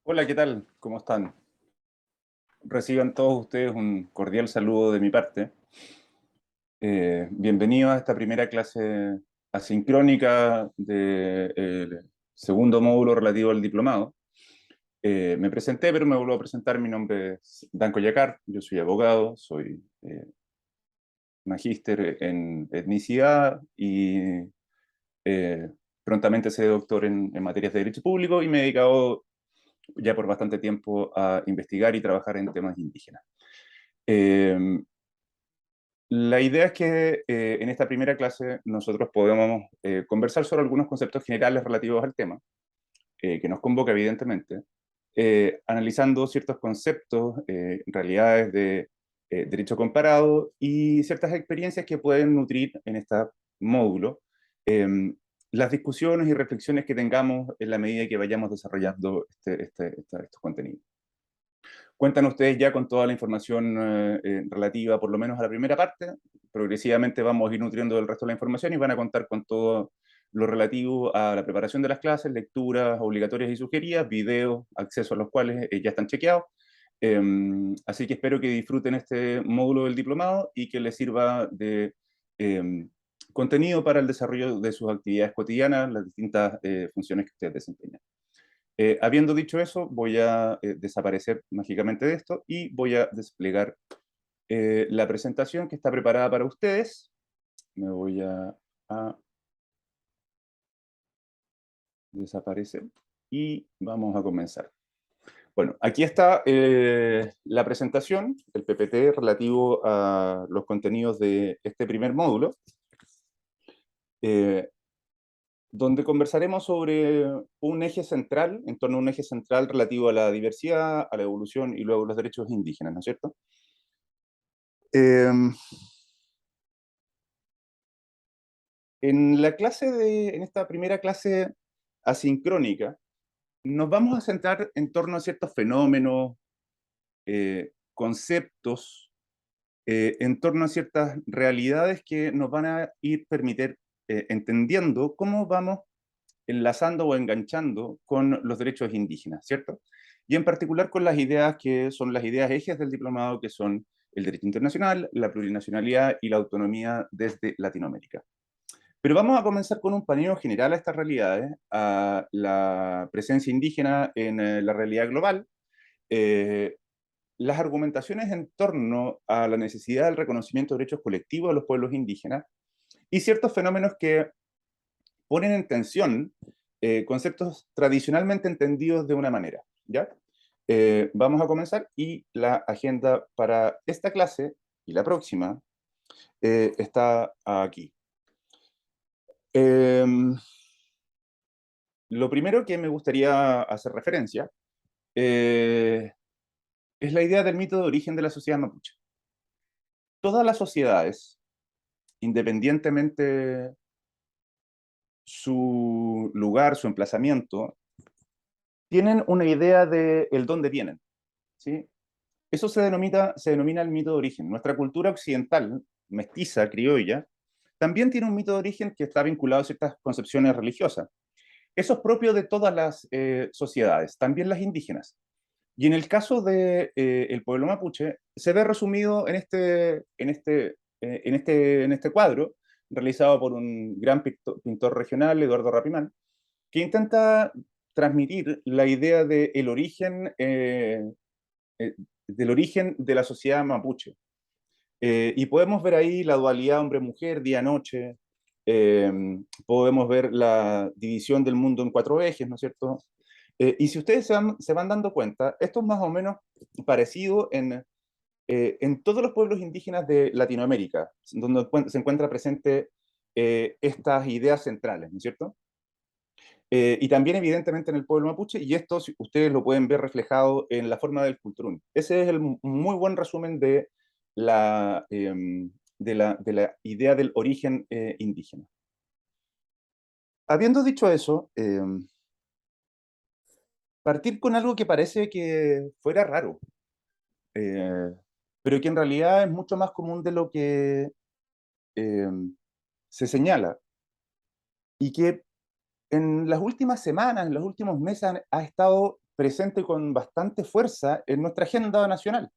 Hola, ¿qué tal? ¿Cómo están? Reciban todos ustedes un cordial saludo de mi parte. Bienvenidos a esta primera clase asincrónica del segundo módulo relativo al diplomado. Me presenté, pero me vuelvo a presentar. Mi nombre es Danko Yacar, yo soy abogado, soy magíster en etnicidad y eh, prontamente seré doctor en materias de derecho público y me he dedicado ya por bastante tiempo a investigar y trabajar en temas indígenas. Eh, la idea es que en esta primera clase nosotros podemos conversar sobre algunos conceptos generales relativos al tema, que nos convoca evidentemente, analizando ciertos conceptos, realidades de derecho comparado y ciertas experiencias que pueden nutrir en este módulo eh, las discusiones y reflexiones que tengamos en la medida que vayamos desarrollando estos contenidos. Cuentan ustedes ya con toda la información relativa, por lo menos a la primera parte. Progresivamente vamos a ir nutriendo el resto de la información y van a contar con todo lo relativo a la preparación de las clases, lecturas obligatorias y sugeridas, videos, acceso a los cuales ya están chequeados. Así que espero que disfruten este módulo del diplomado y que les sirva de eh, contenido para el desarrollo de sus actividades cotidianas, las distintas funciones que ustedes desempeñan. Habiendo dicho eso, voy a desaparecer mágicamente de esto y voy a desplegar la presentación que está preparada para ustedes. Me voy a desaparecer y vamos a comenzar. Bueno, aquí está la presentación, el PPT relativo a los contenidos de este primer módulo, eh, donde conversaremos sobre un eje central, en torno a un eje central relativo a la diversidad, a la evolución y luego los derechos indígenas, ¿no es cierto? Eh, en esta primera clase asincrónica, nos vamos a centrar en torno a ciertos fenómenos, conceptos, en torno a ciertas realidades que nos van a ir permitir entendiendo cómo vamos enlazando o enganchando con los derechos indígenas, ¿cierto? Y en particular con las ideas que son las ideas ejes del diplomado, que son el derecho internacional, la plurinacionalidad y la autonomía desde Latinoamérica. Pero vamos a comenzar con un paneo general a estas realidades, a la presencia indígena en la realidad global, eh, las argumentaciones en torno a la necesidad del reconocimiento de derechos colectivos de los pueblos indígenas y ciertos fenómenos que ponen en tensión conceptos tradicionalmente entendidos de una manera, ¿ya? Vamos a comenzar y la agenda para esta clase y la próxima está aquí. Eh, Lo primero que me gustaría hacer referencia eh, es la idea del mito de origen de la sociedad mapuche. Todas las sociedades, independientemente su lugar, su emplazamiento, tienen una idea de el dónde vienen, ¿sí? Eso se denomina el mito de origen. Nuestra cultura occidental, mestiza, criolla, también tiene un mito de origen que está vinculado a ciertas concepciones religiosas. Eso es propio de todas las sociedades, también las indígenas. Y en el caso de el pueblo mapuche, se ve resumido en este cuadro, realizado por un gran pintor regional, Eduardo Rapimán, que intenta transmitir la idea eh, del origen de la sociedad mapuche. Y podemos ver ahí la dualidad hombre-mujer, día-noche, eh, podemos ver la división del mundo en cuatro ejes, ¿no es cierto? Y si ustedes se van dando cuenta, esto es más o menos parecido en todos los pueblos indígenas de Latinoamérica, donde se encuentra presente estas ideas centrales, ¿no es cierto? Y también evidentemente en el pueblo mapuche, y esto ustedes lo pueden ver reflejado en la forma del cultrún. Ese es el muy buen resumen de la idea del origen indígena. Habiendo dicho eso, partir con algo que parece que fuera raro, eh, pero que en realidad es mucho más común de lo que eh, se señala, y que en las últimas semanas, en los últimos meses ha estado presente con bastante fuerza en nuestra agenda nacional,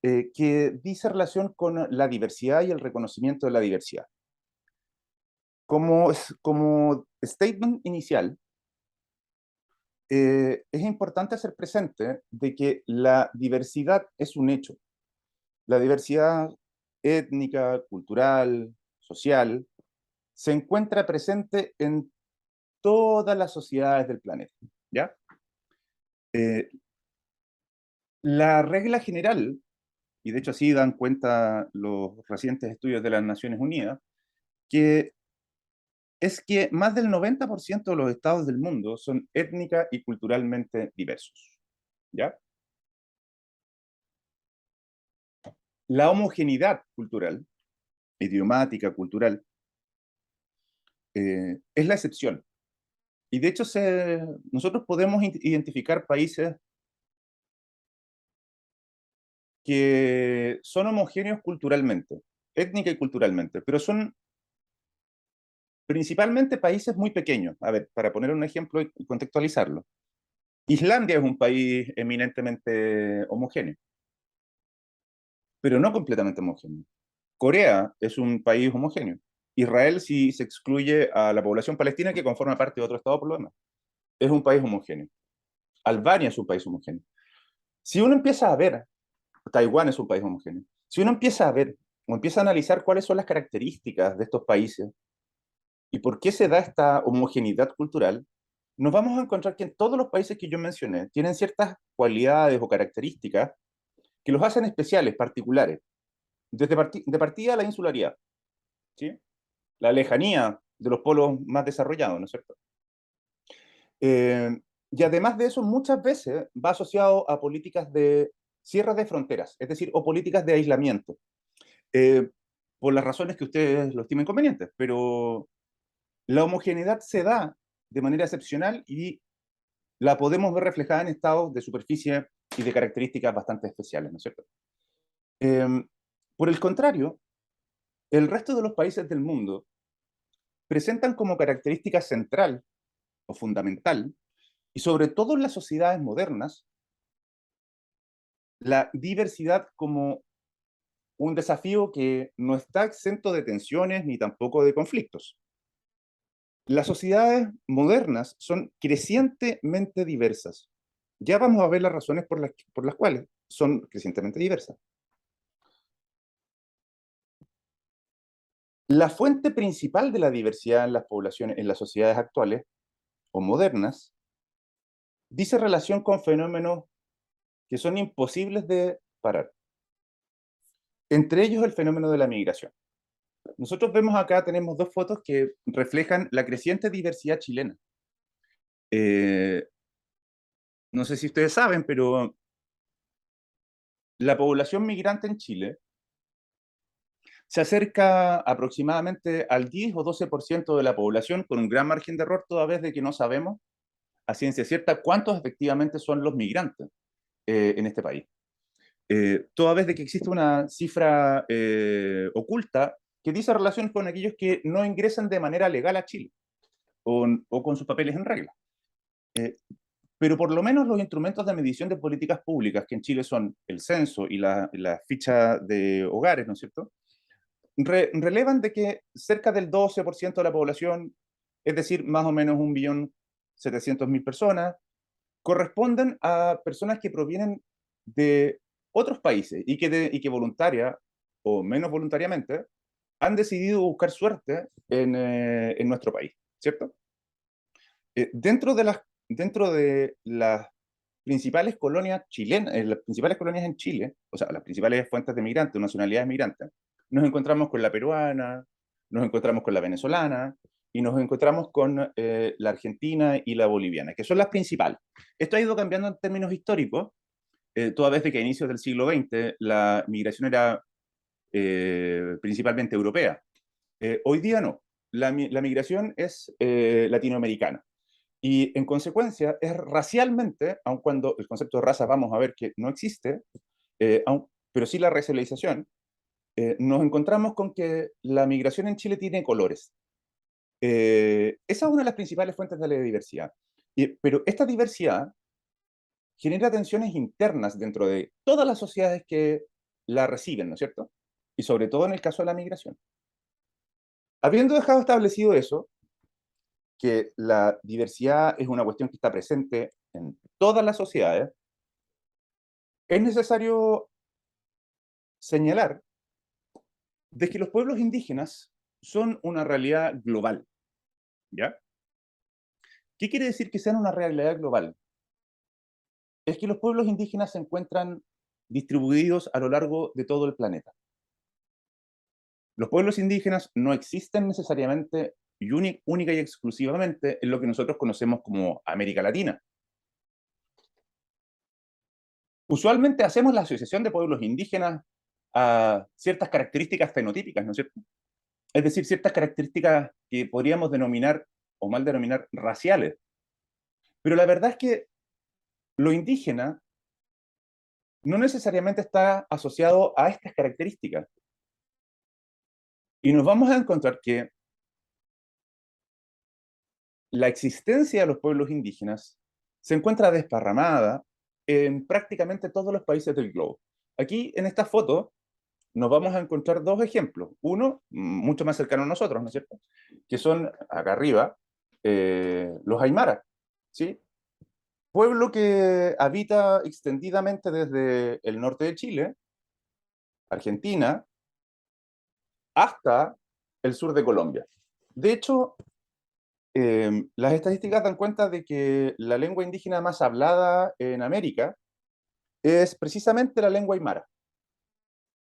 que dice relación con la diversidad y el reconocimiento de la diversidad. Como statement inicial, es importante hacer presente de que la diversidad es un hecho. La diversidad étnica, cultural, social, se encuentra presente en todas las sociedades del planeta, ¿ya? Eh, la regla general, y de hecho así dan cuenta los recientes estudios de las Naciones Unidas, que es que más del 90% de los estados del mundo son étnica y culturalmente diversos, ¿ya? La homogeneidad cultural, idiomática, cultural, es la excepción. Y de hecho nosotros podemos identificar países que son homogéneos culturalmente, étnica y culturalmente, pero son principalmente países muy pequeños. A ver, para poner un ejemplo y contextualizarlo. Islandia es un país eminentemente homogéneo, pero no completamente homogéneo. Corea es un país homogéneo. Israel sí se excluye a la población palestina que conforma parte de otro estado por lo demás. Es un país homogéneo. Albania es un país homogéneo. Si uno empieza a ver, Taiwán es un país homogéneo. Si uno empieza a ver o empieza a analizar cuáles son las características de estos países y por qué se da esta homogeneidad cultural, nos vamos a encontrar que en todos los países que yo mencioné tienen ciertas cualidades o características que los hacen especiales, particulares. De partida la insularidad, ¿sí? La lejanía de los polos más desarrollados, ¿no es cierto? Y además de eso, muchas veces va asociado a políticas de cierre de fronteras, es decir, o políticas de aislamiento, eh, por las razones que ustedes lo estimen convenientes, pero la homogeneidad se da de manera excepcional y la podemos ver reflejada en estados de superficie y de características bastante especiales, ¿no es cierto? Eh, por el contrario, el resto de los países del mundo presentan como característica central o fundamental, y sobre todo en las sociedades modernas, la diversidad como un desafío que no está exento de tensiones ni tampoco de conflictos. Las sociedades modernas son crecientemente diversas. Ya vamos a ver las razones por las cuales son crecientemente diversas. La fuente principal de la diversidad en las poblaciones, en las sociedades actuales o modernas, dice relación con fenómenos que son imposibles de parar. Entre ellos el fenómeno de la migración. Nosotros vemos acá, tenemos dos fotos que reflejan la creciente diversidad chilena. Eh, no sé si ustedes saben, pero la población migrante en Chile se acerca aproximadamente al 10 o 12% de la población, con un gran margen de error toda vez de que no sabemos a ciencia cierta cuántos efectivamente son los migrantes en este país. Toda vez de que existe una cifra oculta que dice relación con aquellos que no ingresan de manera legal a Chile o con sus papeles en regla. Pero por lo menos los instrumentos de medición de políticas públicas, que en Chile son el censo y la ficha de hogares, ¿no es cierto?, relevan de que cerca del 12% de la población, es decir, más o menos 1.700.000 personas, corresponden a personas que provienen de otros países y que voluntaria o menos voluntariamente han decidido buscar suerte en nuestro país, ¿cierto? Dentro de las principales colonias chilenas, las principales colonias en Chile, o sea, las principales fuentes de migrantes, nacionalidades migrantes, nos encontramos con la peruana, nos encontramos con la venezolana y nos encontramos con la argentina y la boliviana, que son las principales. Esto ha ido cambiando en términos históricos, toda vez de que a inicios del siglo XX la migración era principalmente europea. Hoy día no, la migración es latinoamericana. Y en consecuencia es racialmente, aun cuando el concepto de raza vamos a ver que no existe, pero sí la racialización, nos encontramos con que la migración en Chile tiene colores. Esa es una de las principales fuentes de la diversidad. Pero esta diversidad genera tensiones internas dentro de todas las sociedades que la reciben, ¿no es cierto? Y sobre todo en el caso de la migración. Habiendo dejado establecido eso, que la diversidad es una cuestión que está presente en todas las sociedades, es necesario señalar de que los pueblos indígenas son una realidad global, ¿ya? ¿Qué quiere decir que sean una realidad global? Es que los pueblos indígenas se encuentran distribuidos a lo largo de todo el planeta. Los pueblos indígenas no existen necesariamente y única y exclusivamente en lo que nosotros conocemos como América Latina. Usualmente hacemos la asociación de pueblos indígenas a ciertas características fenotípicas, ¿no es cierto? Es decir, ciertas características que podríamos denominar o mal denominar raciales. Pero la verdad es que lo indígena no necesariamente está asociado a estas características. Y nos vamos a encontrar que la existencia de los pueblos indígenas se encuentra desparramada en prácticamente todos los países del globo. Aquí, en esta foto, nos vamos a encontrar dos ejemplos. Uno, mucho más cercano a nosotros, ¿no es cierto? Que son, acá arriba, los Aymara, ¿sí? Pueblo que habita extendidamente desde el norte de Chile, Argentina, hasta el sur de Colombia. De hecho, las estadísticas dan cuenta de que la lengua indígena más hablada en América es precisamente la lengua aymara,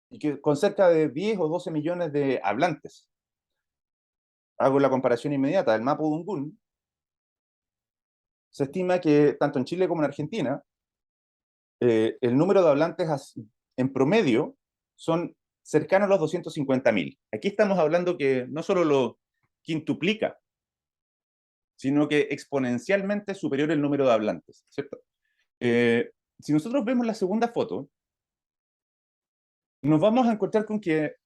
y que con cerca de 10 o 12 millones de hablantes. Hago la comparación inmediata. El mapudungún se estima que tanto en Chile como en Argentina, el número de hablantes en promedio son cercanos a los 250.000. Aquí estamos hablando que no solo lo quintuplica, sino que exponencialmente superior el número de hablantes, ¿cierto? Si nosotros vemos la segunda foto, nos vamos a encontrar con que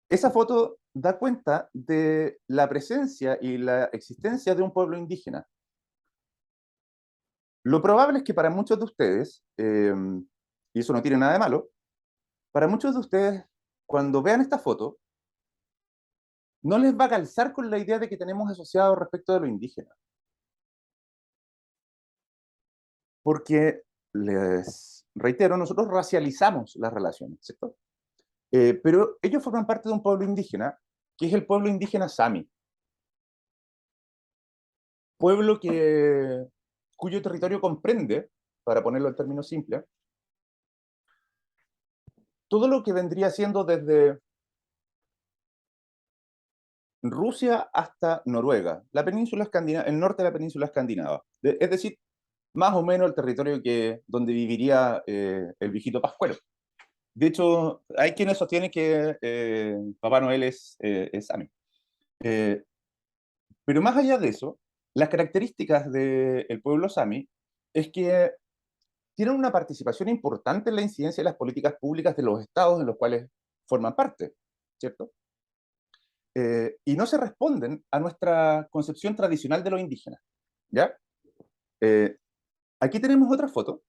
esa foto da cuenta de la presencia y la existencia de un pueblo indígena. Lo probable es que para muchos de ustedes, y eso no tiene nada de malo, para muchos de ustedes, cuando vean esta foto, no les va a calzar con la idea de que tenemos asociado respecto de lo indígena. Porque, les reitero, nosotros racializamos las relaciones, ¿cierto? Pero ellos forman parte de un pueblo indígena, que es el pueblo indígena Sami. Pueblo cuyo territorio comprende, para ponerlo en términos simples, todo lo que vendría siendo desde Rusia hasta Noruega, la península escandinava, el norte de la península escandinava. Es decir, más o menos el territorio donde viviría el viejito Pascuero. De hecho, hay quienes sostienen que Papá Noel es Sami. Pero más allá de eso, las características del pueblo Sami es que tienen una participación importante en la incidencia de las políticas públicas de los estados en los cuales forman parte, ¿cierto? Y no se responden a nuestra concepción tradicional de los indígenas, ¿ya? Eh, Aquí tenemos otra foto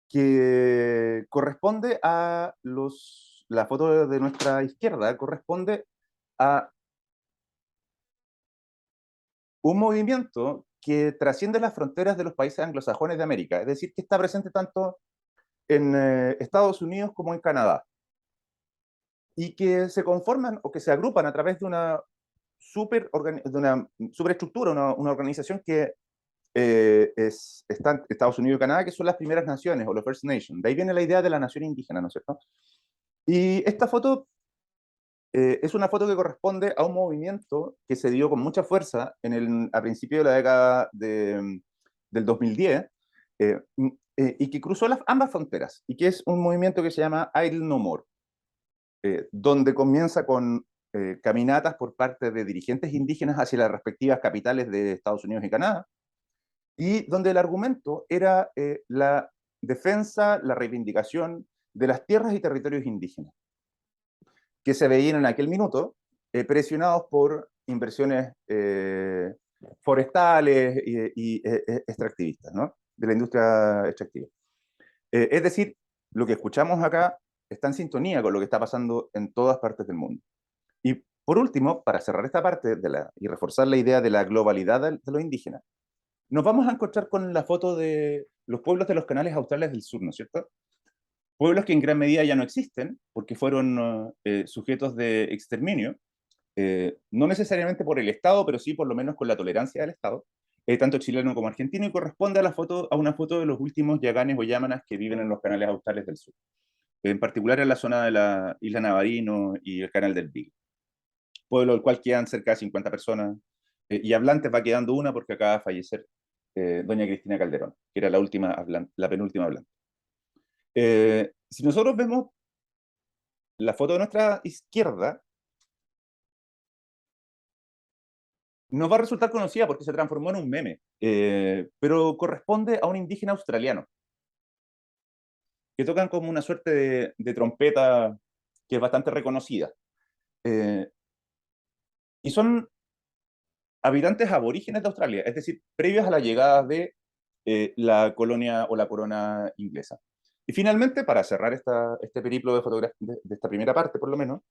que corresponde a la foto de nuestra izquierda corresponde a un movimiento que trasciende las fronteras de los países anglosajones de América, es decir, que está presente tanto en Estados Unidos como en Canadá, y que se conforman o que se agrupan a través de una superestructura, una organización que están Estados Unidos y Canadá, que son las primeras naciones o los First Nations. De ahí viene la idea de la nación indígena, ¿no es cierto? Y esta foto es una foto que corresponde a un movimiento que se dio con mucha fuerza a principios de la década del 2010 y que cruzó ambas fronteras, y que es un movimiento que se llama Idle No More, donde comienza con caminatas por parte de dirigentes indígenas hacia las respectivas capitales de Estados Unidos y Canadá, y donde el argumento era la defensa, la reivindicación de las tierras y territorios indígenas, que se veían en aquel minuto presionados por inversiones forestales y extractivistas, ¿no? De la industria extractiva. Es decir, lo que escuchamos acá está en sintonía con lo que está pasando en todas partes del mundo. Y por último, para cerrar esta parte y reforzar la idea de la globalidad de los indígenas, nos vamos a encontrar con la foto de los pueblos de los canales australes del sur, ¿no es cierto? Pueblos que en gran medida ya no existen porque fueron sujetos de exterminio, no necesariamente por el Estado, pero sí por lo menos con la tolerancia del Estado, tanto chileno como argentino, y corresponde a una foto de los últimos yaganes o yámanas que viven en los canales australes del sur, en particular en la zona de la isla Navarino y el canal del Beagle, pueblo del cual quedan cerca de 50 personas, y hablantes va quedando una porque acaba de fallecer doña Cristina Calderón, que era la penúltima hablante. Si nosotros vemos la foto de nuestra izquierda, nos va a resultar conocida porque se transformó en un meme, pero corresponde a un indígena australiano, que tocan como una suerte de trompeta que es bastante reconocida. Eh, y son habitantes aborígenes de Australia, es decir, previos a la llegada de la colonia o la corona inglesa. Y finalmente, para cerrar este periplo de fotografía, de esta primera parte por lo menos,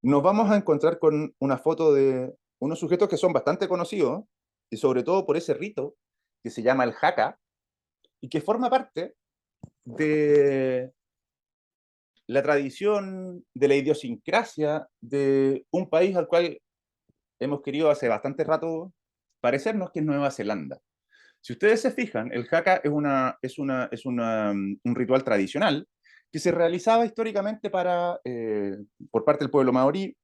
nos vamos a encontrar con una foto de unos sujetos que son bastante conocidos, y sobre todo por ese rito que se llama el haka, y que forma parte de la tradición, de la idiosincrasia de un país al cual hemos querido hace bastante rato parecernos, que es Nueva Zelanda. Si ustedes se fijan, el haka es un ritual tradicional que se realizaba históricamente por parte del pueblo maorí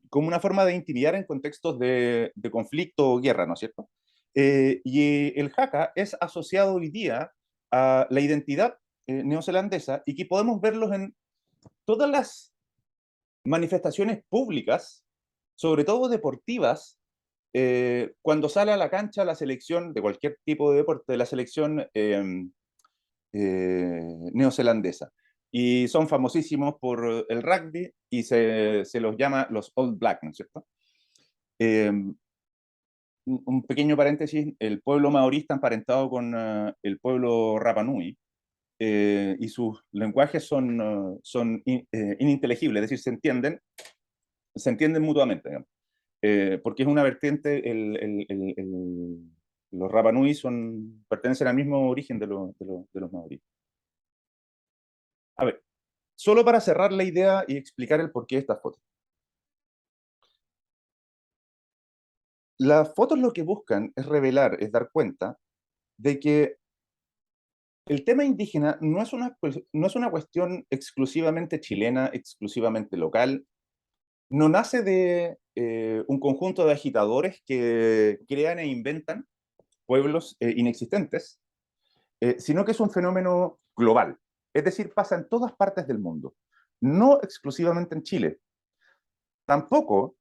como una forma de intimidar en contextos de conflicto o guerra, ¿no es cierto? Y el haka es asociado hoy día a la identidad neozelandesa y que podemos verlos en todas las manifestaciones públicas, sobre todo deportivas, cuando sale a la cancha la selección de cualquier tipo de deporte, de la selección neozelandesa. Y son famosísimos por el rugby y se los llama los All Black, ¿no es cierto? Eh, un pequeño paréntesis, el pueblo maorí está emparentado con el pueblo Rapa Nui, y sus lenguajes son ininteligibles, es decir, se entienden mutuamente, digamos. Porque es una vertiente, los Rapa Nui pertenecen al mismo origen de los maorí. A ver, solo para cerrar la idea y explicar el porqué de estas fotos. Las fotos lo que buscan es revelar, es dar cuenta de que el tema indígena no es una cuestión exclusivamente chilena, exclusivamente local, no nace de un conjunto de agitadores que crean e inventan pueblos inexistentes, sino que es un fenómeno global, es decir, pasa en todas partes del mundo, no exclusivamente en Chile. Tampoco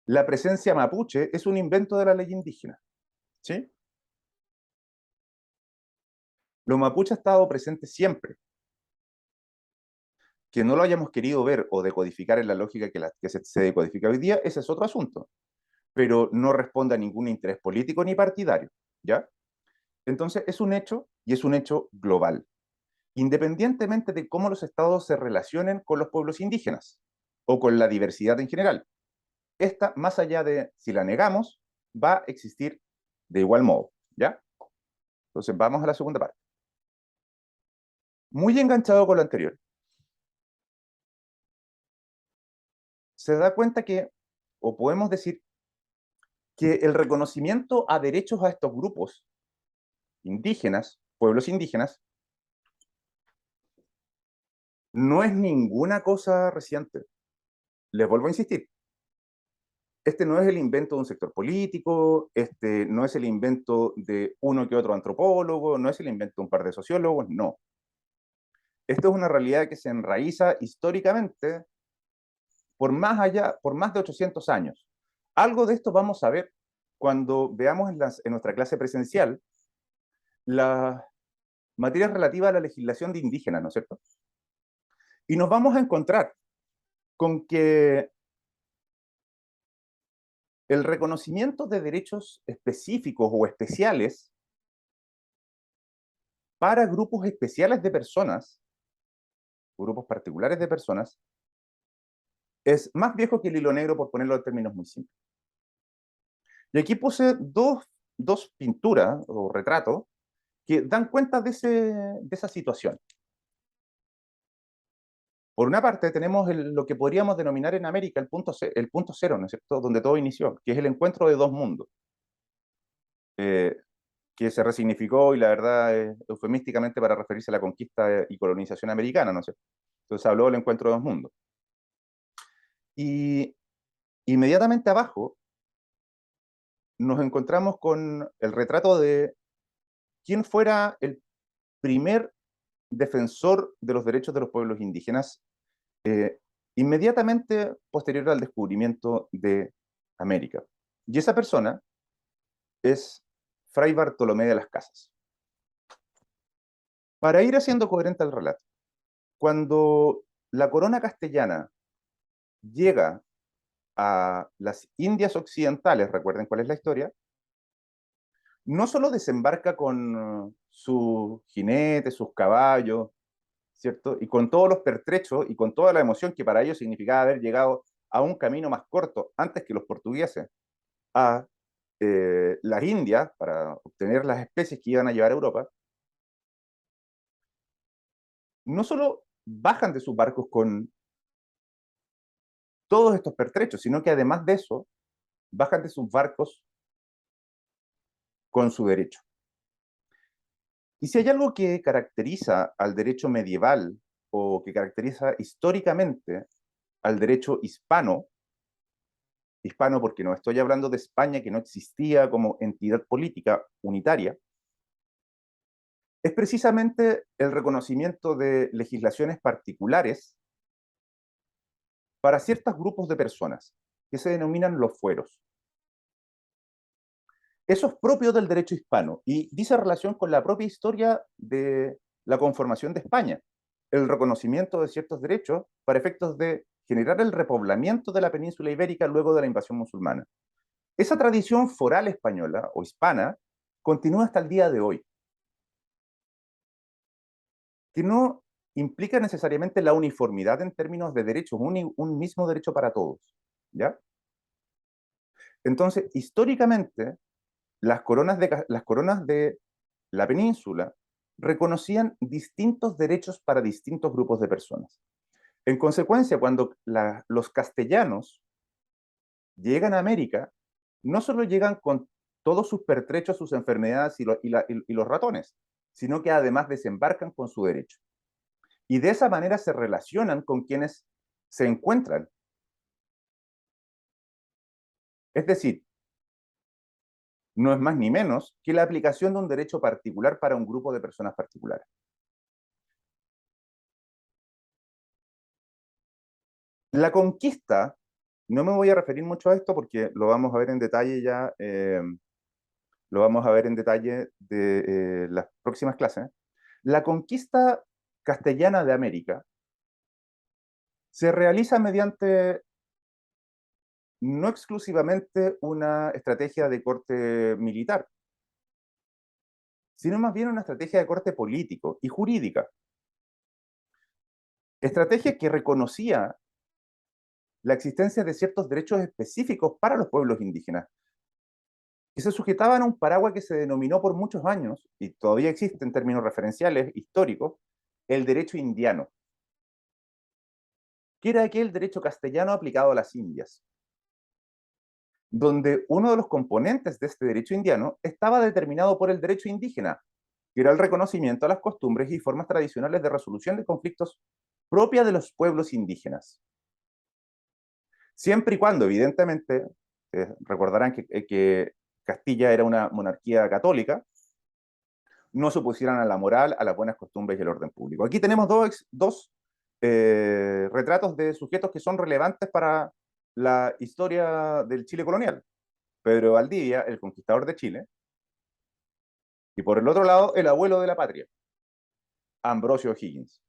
la presencia mapuche es un invento de la ley indígena, ¿sí? Los mapuches ha estado presente siempre. Que no lo hayamos querido ver o decodificar en la lógica que se decodifica hoy día, ese es otro asunto, pero no responde a ningún interés político ni partidario, ¿ya? Entonces es un hecho y es un hecho global, independientemente de cómo los estados se relacionen con los pueblos indígenas o con la diversidad en general. Esta, más allá de si la negamos, va a existir de igual modo, ¿ya? Entonces vamos a la segunda parte. Muy enganchado con lo anterior, se da cuenta que, o podemos decir, que el reconocimiento a derechos a estos grupos indígenas, pueblos indígenas, no es ninguna cosa reciente. Les vuelvo a insistir, este no es el invento de un sector político, este no es el invento de uno que otro antropólogo, no es el invento de un par de sociólogos, no. Esto es una realidad que se enraiza históricamente por más de 800 años. Algo de esto vamos a ver cuando veamos en nuestra clase presencial las materias relativas a la legislación de indígenas, ¿no es cierto? Y nos vamos a encontrar con que el reconocimiento de derechos específicos o especiales para grupos especiales de personas, grupos particulares de personas, es más viejo que el hilo negro, por ponerlo en términos muy simples. Y aquí puse dos pinturas o retratos que dan cuenta de esa situación. Por una parte, tenemos lo que podríamos denominar en América el punto cero, ¿no es cierto?, donde todo inició, que es el encuentro de dos mundos, eh, que se resignificó, y la verdad, eufemísticamente para referirse a la conquista y colonización americana, ¿no es cierto? Entonces habló del encuentro de dos mundos. Y inmediatamente abajo nos encontramos con el retrato de quién fuera el primer defensor de los derechos de los pueblos indígenas eh, inmediatamente posterior al descubrimiento de América. Y esa persona es Fray Bartolomé de las Casas. Para ir haciendo coherente el relato, cuando la corona castellana llega a las Indias Occidentales, recuerden cuál es la historia, no solo desembarca con sus jinetes, sus caballos, ¿cierto? Y con todos los pertrechos y con toda la emoción que para ellos significaba haber llegado a un camino más corto antes que los portugueses a las Indias para obtener las especies que iban a llevar a Europa, no solo bajan de sus barcos con todos estos pertrechos, sino que además de eso, bajan de sus barcos con su derecho. Y si hay algo que caracteriza al derecho medieval o que caracteriza históricamente al derecho hispano, hispano porque no estoy hablando de España, que no existía como entidad política unitaria, es precisamente el reconocimiento de legislaciones particulares para ciertos grupos de personas, que se denominan los fueros. Eso es propio del derecho hispano y dice relación con la propia historia de la conformación de España, el reconocimiento de ciertos derechos para efectos de generar el repoblamiento de la península ibérica luego de la invasión musulmana. Esa tradición foral española o hispana continúa hasta el día de hoy, que no implica necesariamente la uniformidad en términos de derechos, un mismo derecho para todos, ¿ya? Entonces, históricamente, las coronas de la península reconocían distintos derechos para distintos grupos de personas. En consecuencia, cuando los castellanos llegan a América, no solo llegan con todos sus pertrechos, sus enfermedades y los ratones, sino que además desembarcan con su derecho. Y de esa manera se relacionan con quienes se encuentran. Es decir, no es más ni menos que la aplicación de un derecho particular para un grupo de personas particulares. La conquista, no me voy a referir mucho a esto porque lo vamos a ver en detalle ya, lo vamos a ver en detalle de las próximas clases. La conquista castellana de América se realiza mediante no exclusivamente una estrategia de corte militar, sino más bien una estrategia de corte político y jurídica. Estrategia que reconocía la existencia de ciertos derechos específicos para los pueblos indígenas, que se sujetaban a un paraguas que se denominó por muchos años, y todavía existe en términos referenciales históricos, el derecho indiano, que era aquel derecho castellano aplicado a las Indias, donde uno de los componentes de este derecho indiano estaba determinado por el derecho indígena, que era el reconocimiento a las costumbres y formas tradicionales de resolución de conflictos propia de los pueblos indígenas. Siempre y cuando, evidentemente, recordarán que Castilla era una monarquía católica, no se opusieran a la moral, a las buenas costumbres y el orden público. Aquí tenemos dos retratos de sujetos que son relevantes para la historia del Chile colonial. Pedro Valdivia, el conquistador de Chile, y por el otro lado, el abuelo de la patria, Ambrosio O'Higgins.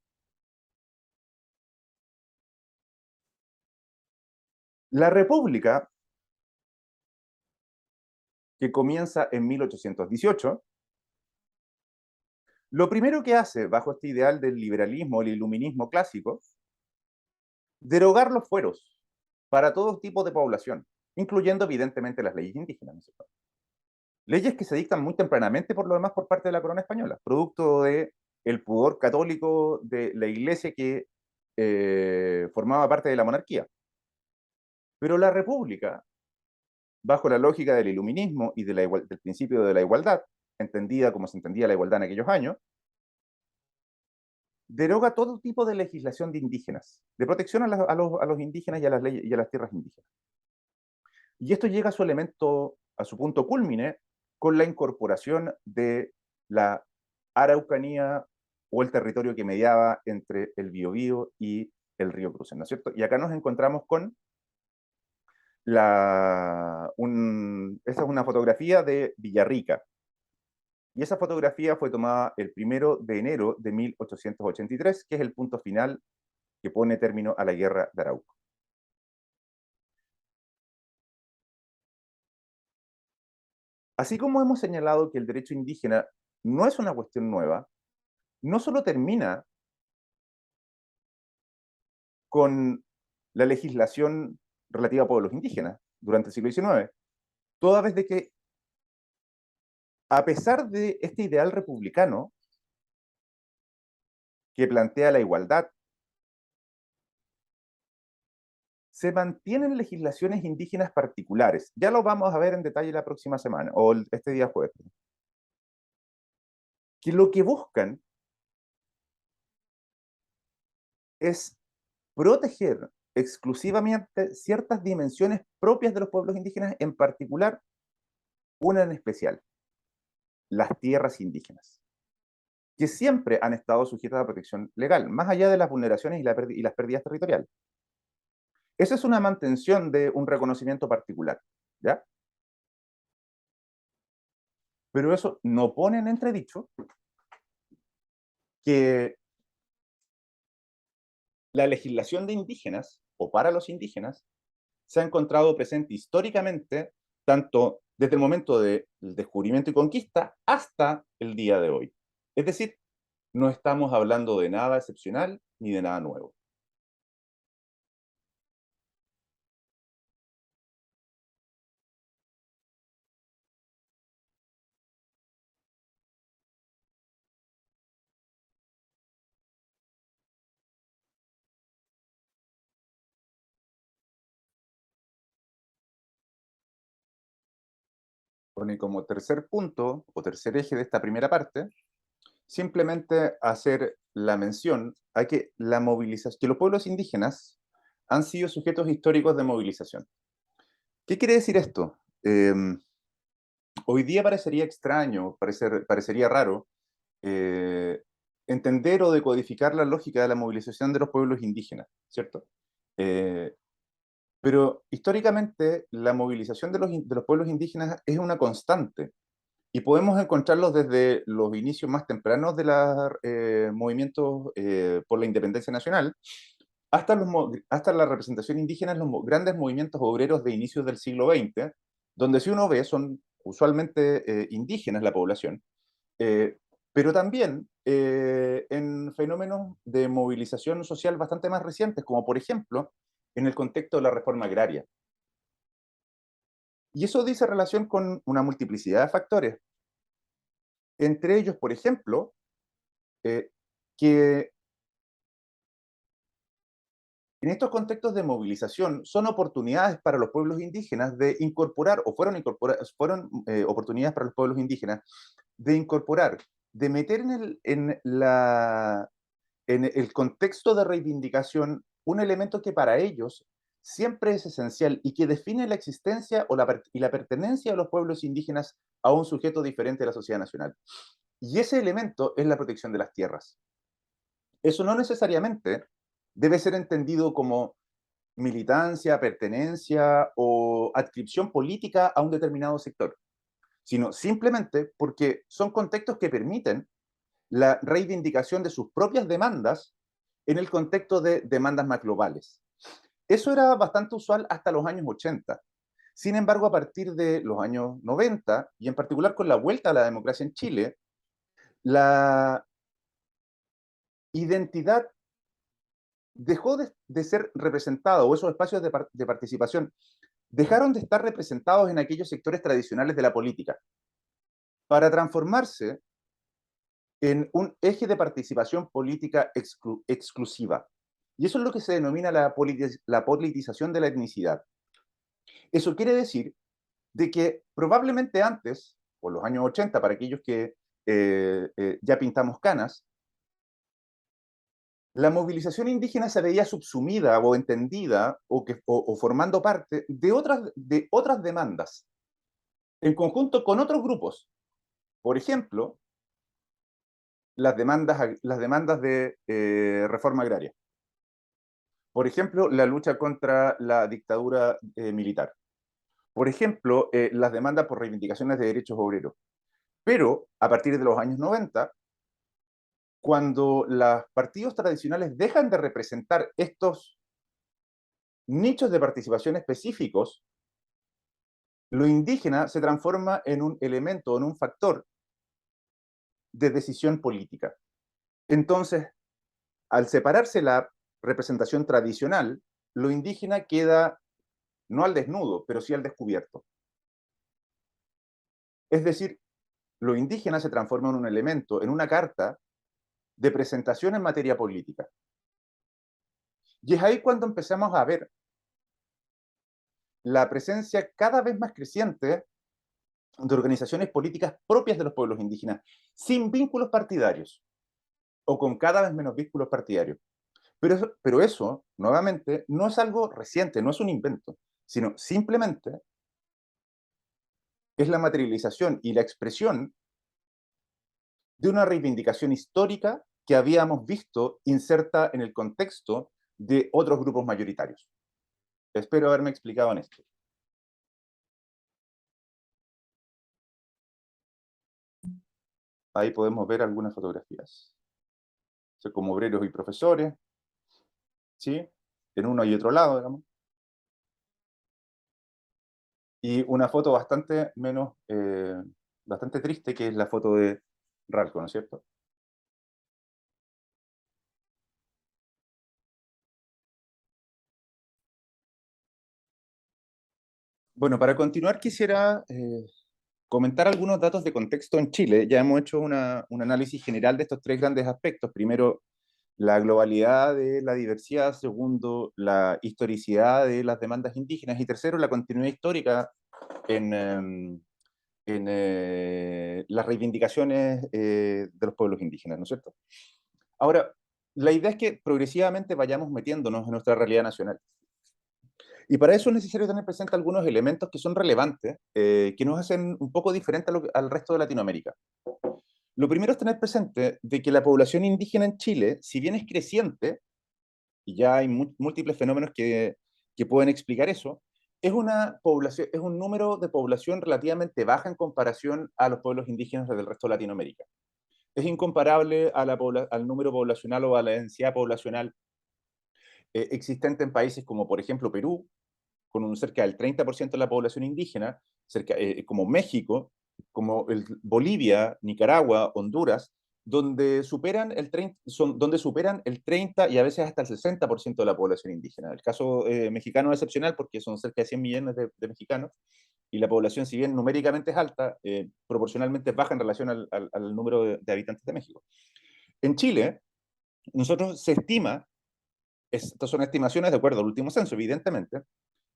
La República que comienza en 1818, lo primero que hace, bajo este ideal del liberalismo, el iluminismo clásico, derogar los fueros para todo tipo de población, incluyendo evidentemente las leyes indígenas, ¿no es cierto? Leyes que se dictan muy tempranamente, por lo demás, por parte de la corona española, producto de el pudor católico de la iglesia que formaba parte de la monarquía. Pero la república, bajo la lógica del iluminismo y de del principio de la igualdad, entendida como se entendía la igualdad en aquellos años, deroga todo tipo de legislación de indígenas, de protección a los indígenas y a las leyes y a las tierras indígenas. Y esto llega a su elemento, a su punto cúlmine, con la incorporación de la Araucanía o el territorio que mediaba entre el Biobío y el río Cruces, ¿no es cierto? Y acá nos encontramos con esta es una fotografía de Villarrica. Y esa fotografía fue tomada el 1 de enero de 1883, que es el punto final que pone término a la guerra de Arauco. Así como hemos señalado que el derecho indígena no es una cuestión nueva, no solo termina con la legislación relativa a pueblos indígenas durante el siglo XIX, toda vez de que, a pesar de este ideal republicano que plantea la igualdad, se mantienen legislaciones indígenas particulares. Ya lo vamos a ver en detalle la próxima semana, o este día jueves, que lo que buscan es proteger exclusivamente ciertas dimensiones propias de los pueblos indígenas, en particular una en especial, las tierras indígenas, que siempre han estado sujetas a protección legal, más allá de las vulneraciones y las pérdidas territoriales. Esa es una mantención de un reconocimiento particular, ¿ya? Pero eso no pone en entredicho que la legislación de indígenas, o para los indígenas, se ha encontrado presente históricamente, tanto desde el momento del descubrimiento y conquista hasta el día de hoy. Es decir, no estamos hablando de nada excepcional ni de nada nuevo. Pone como tercer punto o tercer eje de esta primera parte, simplemente hacer la mención a que la movilización, que los pueblos indígenas han sido sujetos históricos de movilización. ¿Qué quiere decir esto? Hoy día parecería extraño, parecería raro eh, entender o decodificar la lógica de la movilización de los pueblos indígenas, ¿cierto? Eh, pero históricamente la movilización de los pueblos indígenas es una constante y podemos encontrarlos desde los inicios más tempranos de los movimientos por la independencia nacional hasta, hasta la representación indígena en los grandes movimientos obreros de inicios del siglo XX, donde si uno ve son usualmente indígenas la población, eh, pero también en fenómenos de movilización social bastante más recientes, como por ejemplo en el contexto de la reforma agraria. Y eso dice relación con una multiplicidad de factores, entre ellos, por ejemplo, eh, que en estos contextos de movilización son oportunidades para los pueblos indígenas de incorporar, o fueron oportunidades para los pueblos indígenas de incorporar, de meter en el contexto de reivindicación un elemento que para ellos siempre es esencial y que define la existencia y la pertenencia de los pueblos indígenas a un sujeto diferente de la sociedad nacional. Y ese elemento es la protección de las tierras. Eso no necesariamente debe ser entendido como militancia, pertenencia o adscripción política a un determinado sector, sino simplemente porque son contextos que permiten la reivindicación de sus propias demandas en el contexto de demandas más globales. Eso era bastante usual hasta los años 80. Sin embargo, a partir de los años 90, y en particular con la vuelta a la democracia en Chile, la identidad dejó de ser representada, o esos espacios de participación dejaron de estar representados en aquellos sectores tradicionales de la política, para transformarse en un eje de participación política exclusiva. Y eso es lo que se denomina la politización de la etnicidad. Eso quiere decir de que probablemente antes, por los años 80, para aquellos que ya pintamos canas, la movilización indígena se veía subsumida o entendida o formando parte de otras demandas, en conjunto con otros grupos. Por ejemplo, las demandas de reforma agraria. Por ejemplo, la lucha contra la dictadura militar. Por ejemplo, las demandas por reivindicaciones de derechos obreros. Pero a partir de los años 90, cuando los partidos tradicionales dejan de representar estos nichos de participación específicos, lo indígena se transforma en un elemento, en un factor de decisión política. Entonces, al separarse la representación tradicional, lo indígena queda no al desnudo, pero sí al descubierto. Es decir, lo indígena se transforma en un elemento, en una carta de presentación en materia política. Y es ahí cuando empezamos a ver la presencia cada vez más creciente de organizaciones políticas propias de los pueblos indígenas, sin vínculos partidarios, o con cada vez menos vínculos partidarios. Pero eso, nuevamente, no es algo reciente, no es un invento, sino simplemente es la materialización y la expresión de una reivindicación histórica que habíamos visto inserta en el contexto de otros grupos mayoritarios. Espero haberme explicado en esto. Ahí podemos ver algunas fotografías. Como obreros y profesores, ¿sí? En uno y otro lado, digamos. Y una foto bastante menos, bastante triste, que es la foto de Ralco, ¿no es cierto? Bueno, para continuar quisiera comentar algunos datos de contexto en Chile. Ya hemos hecho un análisis general de estos tres grandes aspectos. Primero, la globalidad de la diversidad. Segundo, la historicidad de las demandas indígenas. Y tercero, la continuidad histórica en las reivindicaciones de los pueblos indígenas, ¿no es cierto? Ahora, la idea es que progresivamente vayamos metiéndonos en nuestra realidad nacional. Y para eso es necesario tener presente algunos elementos que son relevantes, que nos hacen un poco diferente al resto de Latinoamérica. Lo primero es tener presente de que la población indígena en Chile, si bien es creciente, y ya hay múltiples fenómenos que pueden explicar eso, es una población, es un número de población relativamente baja en comparación a los pueblos indígenas del resto de Latinoamérica. Es incomparable al número poblacional o a la densidad poblacional existente en países como, por ejemplo, Perú, con un cerca del 30% de la población indígena, como México, como Bolivia, Nicaragua, Honduras, donde superan el 30 y a veces hasta el 60% de la población indígena. El caso mexicano es excepcional porque son cerca de 100 millones de mexicanos, y la población, si bien numéricamente es alta, proporcionalmente es baja en relación al número de habitantes de México. En Chile, nosotros se estima, estas son estimaciones de acuerdo al último censo, evidentemente,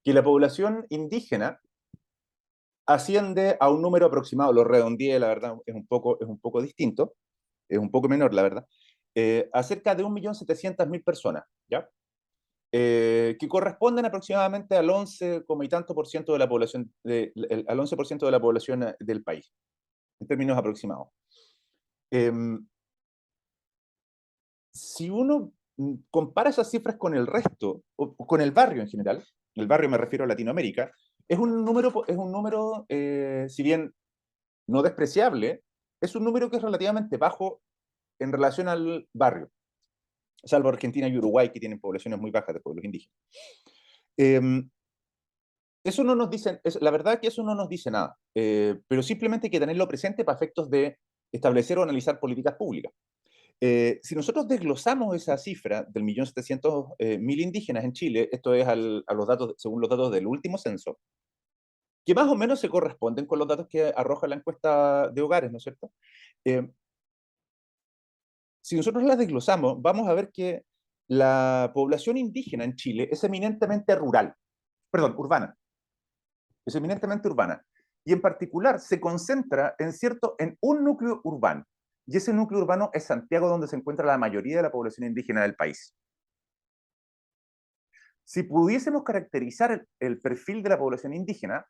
que la población indígena asciende a un número aproximado, lo redondeé, la verdad, es un poco distinto, es un poco menor, la verdad, a cerca de 1.700.000 personas, ¿ya? Que corresponden aproximadamente al 11, y tanto por ciento de la población, al 11% de la población del país, en términos aproximados. Eh, si uno compara esas cifras con el resto, o con el barrio en general, el barrio me refiero a Latinoamérica, es un número si bien no despreciable, es un número que es relativamente bajo en relación al barrio, salvo Argentina y Uruguay, que tienen poblaciones muy bajas de pueblos indígenas. Eh, Eso no nos dice, la verdad que eso no nos dice nada, pero simplemente hay que tenerlo presente para efectos de establecer o analizar políticas públicas. Si nosotros desglosamos esa cifra del 1.700.000 indígenas en Chile, esto es a los datos, según los datos del último censo, que más o menos se corresponden con los datos que arroja la encuesta de hogares, ¿no es cierto? Eh, si nosotros las desglosamos, vamos a ver que la población indígena en Chile es eminentemente rural, perdón, urbana, es eminentemente urbana, y en particular se concentra en un núcleo urbano, y ese núcleo urbano es Santiago, donde se encuentra la mayoría de la población indígena del país. Si pudiésemos caracterizar el perfil de la población indígena,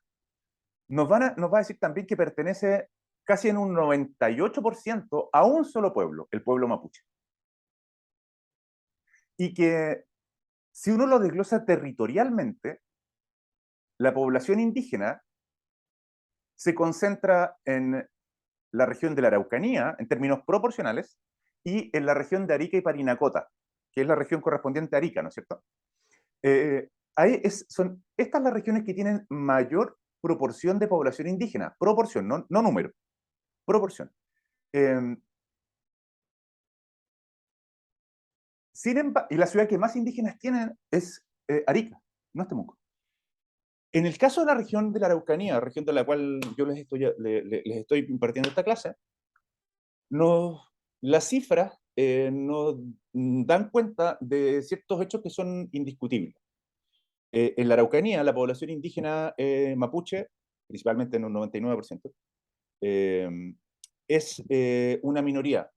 nos va a decir también que pertenece casi en un 98% a un solo pueblo, el pueblo mapuche. Y que si uno lo desglosa territorialmente, la población indígena se concentra en la región de la Araucanía, en términos proporcionales, y en la región de Arica y Parinacota, que es la región correspondiente a Arica, ¿no es cierto? Eh, son estas las regiones que tienen mayor proporción de población indígena, proporción, no número, proporción. Eh, y la ciudad que más indígenas tienen es Arica, no es Temuco. En el caso de la región de la Araucanía, región de la cual yo les estoy impartiendo esta clase, nos, las cifras nos dan cuenta de ciertos hechos que son indiscutibles. En la Araucanía, la población indígena mapuche, principalmente en un 99%, eh, es una minoría,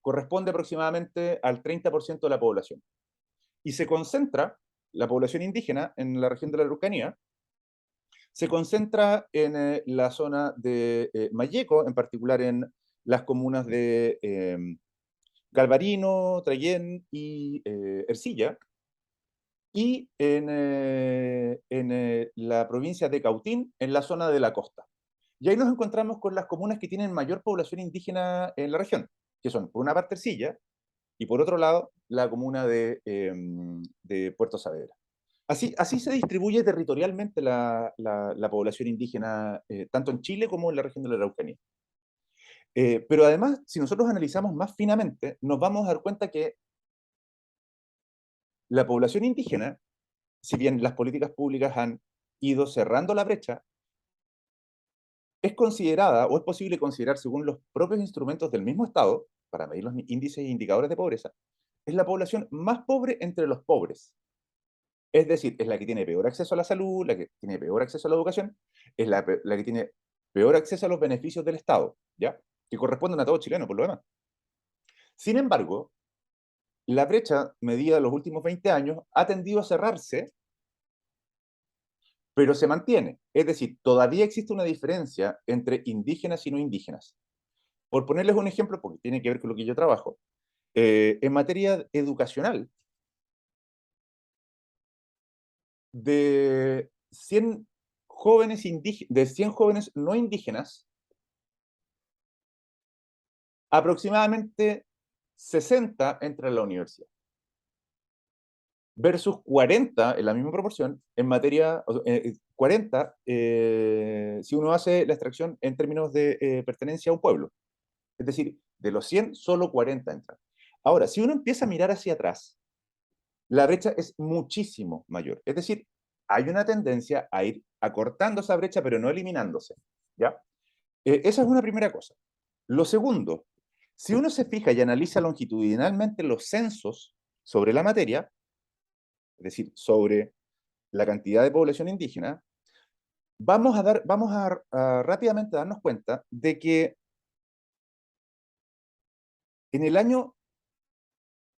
corresponde aproximadamente al 30% de la población. Y se concentra, la población indígena en la región de la Araucanía, se concentra en la zona de Mayeco, en particular en las comunas de Galvarino, Trayén y Ercilla, y en la provincia de Cautín, en la zona de la costa. Y ahí nos encontramos con las comunas que tienen mayor población indígena en la región, que son, por una parte, Ercilla, y por otro lado, la comuna de Puerto Saavedra. Así se distribuye territorialmente la población indígena, tanto en Chile como en la región de la Araucanía. Pero además, si nosotros analizamos más finamente, nos vamos a dar cuenta que la población indígena, si bien las políticas públicas han ido cerrando la brecha, es considerada o es posible considerar, según los propios instrumentos del mismo Estado, para medir los índices e indicadores de pobreza, es la población más pobre entre los pobres. Es decir, es la que tiene peor acceso a la salud, la que tiene peor acceso a la educación, es la que tiene peor acceso a los beneficios del Estado, ¿ya? Que corresponden a todo chileno, por lo demás. Sin embargo, la brecha medida en los últimos 20 años ha tendido a cerrarse, pero se mantiene. Es decir, todavía existe una diferencia entre indígenas y no indígenas. Por ponerles un ejemplo, porque tiene que ver con lo que yo trabajo, en materia educacional, de 100 de 100 jóvenes no indígenas, aproximadamente 60 entran a la universidad, versus 40 en la misma proporción en materia, 40 si uno hace la extracción en términos de pertenencia a un pueblo. Es decir, de los 100, solo 40 entran. Ahora, si uno empieza a mirar hacia atrás, la brecha es muchísimo mayor. Es decir, hay una tendencia a ir acortando esa brecha, pero no eliminándose. ¿Ya? Esa es una primera cosa. Lo segundo, si uno se fija y analiza longitudinalmente los censos sobre la materia, es decir, sobre la cantidad de población indígena, vamos a rápidamente darnos cuenta de que en el año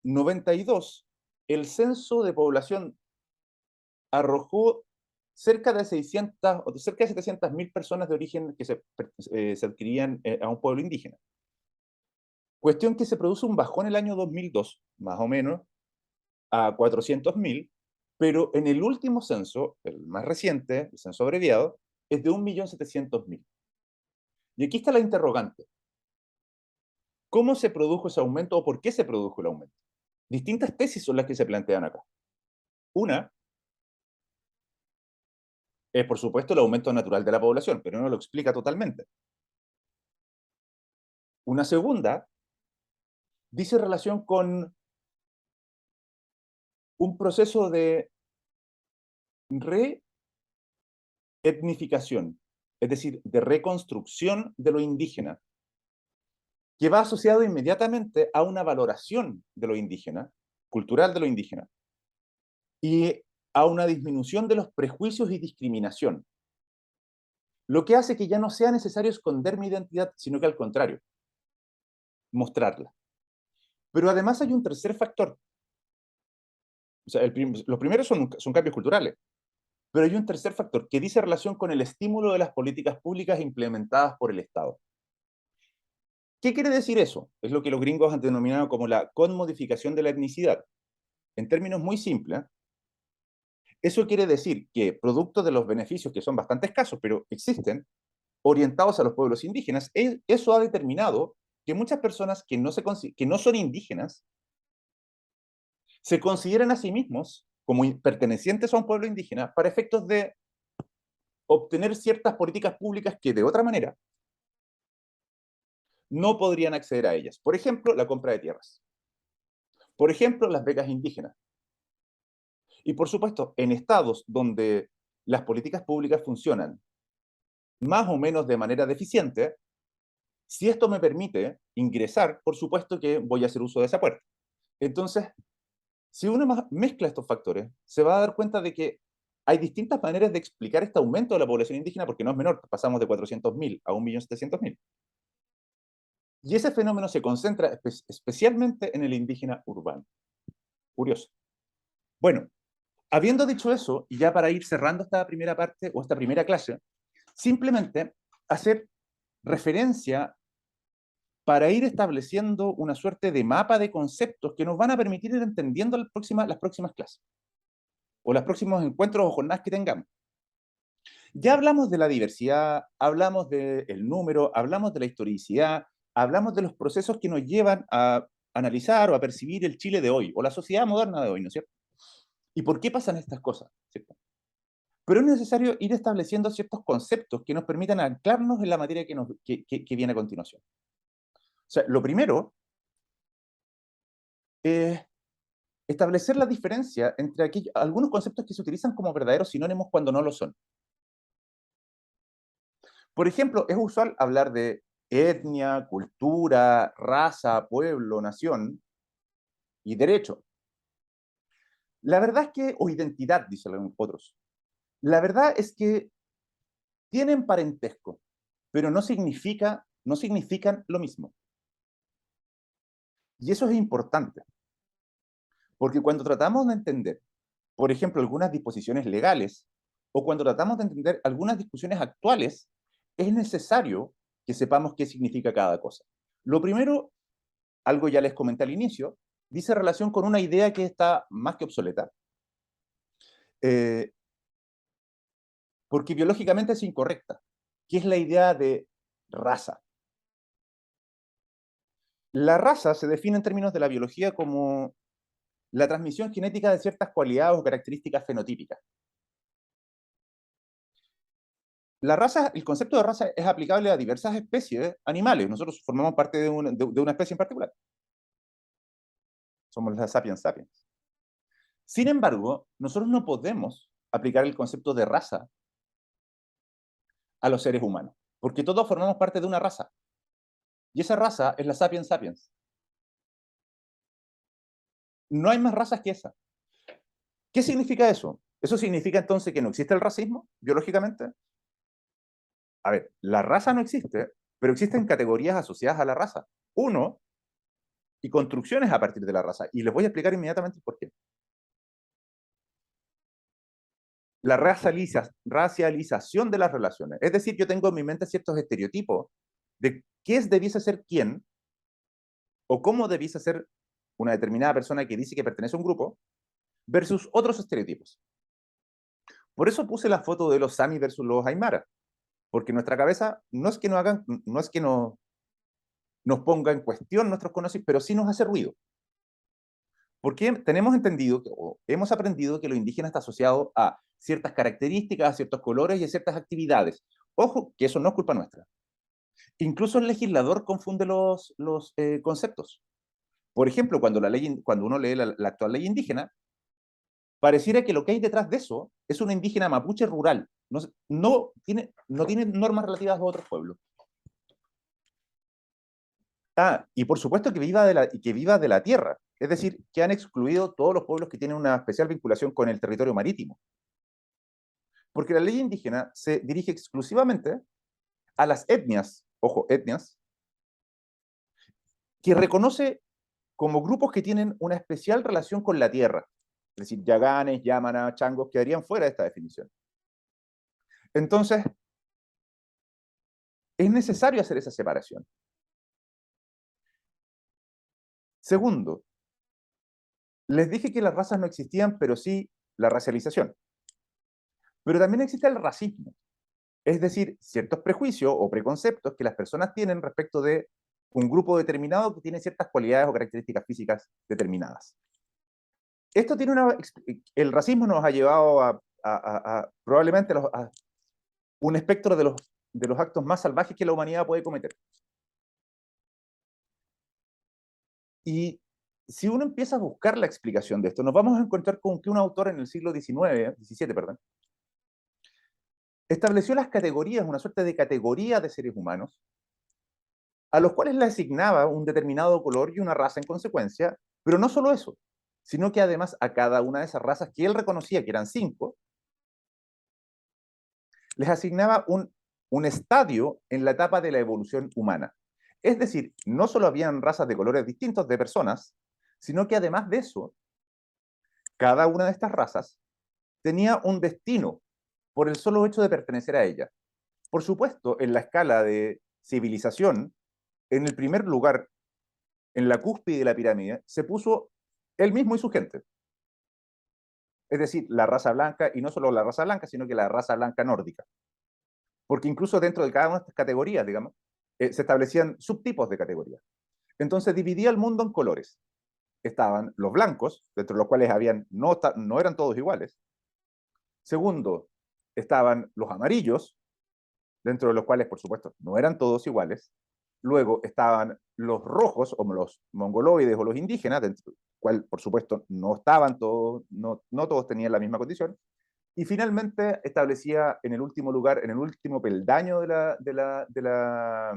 92 el censo de población arrojó cerca de 600 o cerca de 700.000 personas de origen que se adquirían a un pueblo indígena. Cuestión que se produce un bajón en el año 2002, más o menos, a 400.000, pero en el último censo, el más reciente, el censo abreviado, es de 1.700.000. Y aquí está la interrogante. ¿Cómo se produjo ese aumento o por qué se produjo el aumento? Distintas tesis son las que se plantean acá. Una es, por supuesto, el aumento natural de la población, pero no lo explica totalmente. Una segunda dice relación con un proceso de reetnificación, es decir, de reconstrucción de lo indígena, que va asociado inmediatamente a una valoración de lo indígena, cultural de lo indígena, y a una disminución de los prejuicios y discriminación, lo que hace que ya no sea necesario esconder mi identidad, sino que al contrario, mostrarla. Pero además hay un tercer factor. O sea, los primeros son cambios culturales, pero hay un tercer factor que dice relación con el estímulo de las políticas públicas implementadas por el Estado. ¿Qué quiere decir eso? Es lo que los gringos han denominado como la conmodificación de la etnicidad. En términos muy simples, eso quiere decir que producto de los beneficios, que son bastante escasos, pero existen, orientados a los pueblos indígenas, eso ha determinado que muchas personas que no son indígenas se consideran a sí mismos como pertenecientes a un pueblo indígena para efectos de obtener ciertas políticas públicas que de otra manera no podrían acceder a ellas. Por ejemplo, la compra de tierras. Por ejemplo, las becas indígenas. Y por supuesto, en estados donde las políticas públicas funcionan más o menos de manera deficiente, si esto me permite ingresar, por supuesto que voy a hacer uso de esa puerta. Entonces, si uno mezcla estos factores, se va a dar cuenta de que hay distintas maneras de explicar este aumento de la población indígena, porque no es menor, pasamos de 400.000 a 1.700.000. Y ese fenómeno se concentra especialmente en el indígena urbano. Curioso. Bueno, habiendo dicho eso, y ya para ir cerrando esta primera parte o esta primera clase, simplemente hacer referencia para ir estableciendo una suerte de mapa de conceptos que nos van a permitir ir entendiendo las próximas clases o los próximos encuentros o jornadas que tengamos. Ya hablamos de la diversidad, hablamos del número, hablamos de la historicidad, hablamos de los procesos que nos llevan a analizar o a percibir el Chile de hoy, o la sociedad moderna de hoy, ¿no es cierto? ¿Y por qué pasan estas cosas? ¿Cierto? Pero es necesario ir estableciendo ciertos conceptos que nos permitan anclarnos en la materia que viene a continuación. O sea, lo primero es establecer la diferencia entre algunos conceptos que se utilizan como verdaderos sinónimos cuando no lo son. Por ejemplo, es usual hablar de etnia, cultura, raza, pueblo, nación y derecho. La verdad es que, o identidad, dicen otros. La verdad es que tienen parentesco, pero no significan lo mismo. Y eso es importante, porque cuando tratamos de entender, por ejemplo, algunas disposiciones legales, o cuando tratamos de entender algunas discusiones actuales, es necesario que sepamos qué significa cada cosa. Lo primero, algo ya les comenté al inicio, dice relación con una idea que está más que obsoleta, eh, porque biológicamente es incorrecta, que es la idea de raza. La raza se define en términos de la biología como la transmisión genética de ciertas cualidades o características fenotípicas. La raza, el concepto de raza es aplicable a diversas especies animales. Nosotros formamos parte de una especie en particular. Somos las sapiens sapiens. Sin embargo, nosotros no podemos aplicar el concepto de raza a los seres humanos, porque todos formamos parte de una raza. Y esa raza es la sapiens sapiens. No hay más razas que esa. ¿Qué significa eso? ¿Eso significa entonces que no existe el racismo biológicamente? A ver, la raza no existe, pero existen categorías asociadas a la raza. Uno, y construcciones a partir de la raza. Y les voy a explicar inmediatamente por qué. La racialización de las relaciones. Es decir, yo tengo en mi mente ciertos estereotipos de qué debiese ser quién o cómo debiese ser una determinada persona que dice que pertenece a un grupo versus otros estereotipos. Por eso puse la foto de los Sami versus los Aymara, porque nuestra cabeza no es que nos ponga en cuestión nuestros conocimientos, pero sí nos hace ruido. Porque tenemos entendido o hemos aprendido que lo indígena está asociado a ciertas características, a ciertos colores y a ciertas actividades. Ojo, que eso no es culpa nuestra. Incluso el legislador confunde los conceptos. Por ejemplo, cuando uno lee la actual ley indígena, pareciera que lo que hay detrás de eso es una indígena mapuche rural. No tiene normas relativas a otros pueblos. Y por supuesto que viva de la tierra. Es decir, que han excluido todos los pueblos que tienen una especial vinculación con el territorio marítimo. Porque la ley indígena se dirige exclusivamente a las etnias, ojo, etnias, que reconoce como grupos que tienen una especial relación con la tierra. Es decir, yaganes, yámanas, changos quedarían fuera de esta definición. Entonces, es necesario hacer esa separación. Segundo, les dije que las razas no existían, pero sí la racialización. Pero también existe el racismo. Es decir, ciertos prejuicios o preconceptos que las personas tienen respecto de un grupo determinado que tiene ciertas cualidades o características físicas determinadas. Esto tiene el racismo nos ha llevado a probablemente a un espectro de los actos más salvajes que la humanidad puede cometer. Y si uno empieza a buscar la explicación de esto, nos vamos a encontrar con que un autor en el siglo XVII, perdón, estableció las categorías, una suerte de categoría de seres humanos, a los cuales le asignaba un determinado color y una raza en consecuencia, pero no solo eso, sino que además a cada una de esas razas que él reconocía que eran 5, les asignaba un estadio en la etapa de la evolución humana. Es decir, no solo habían razas de colores distintos de personas, sino que además de eso, cada una de estas razas tenía un destino por el solo hecho de pertenecer a ella. Por supuesto, en la escala de civilización, en el primer lugar, en la cúspide de la pirámide, se puso él mismo y su gente. Es decir, la raza blanca, y no solo la raza blanca, sino que la raza blanca nórdica. Porque incluso dentro de cada una de estas categorías, digamos, se establecían subtipos de categorías. Entonces dividía el mundo en colores. Estaban los blancos, dentro de los cuales no eran todos iguales. Segundo, estaban los amarillos, dentro de los cuales, por supuesto, no eran todos iguales. Luego estaban los rojos, o los mongoloides o los indígenas, dentro del cual, por supuesto, no estaban todos, no todos tenían la misma condición. Y finalmente establecía en el último lugar, en el último peldaño de la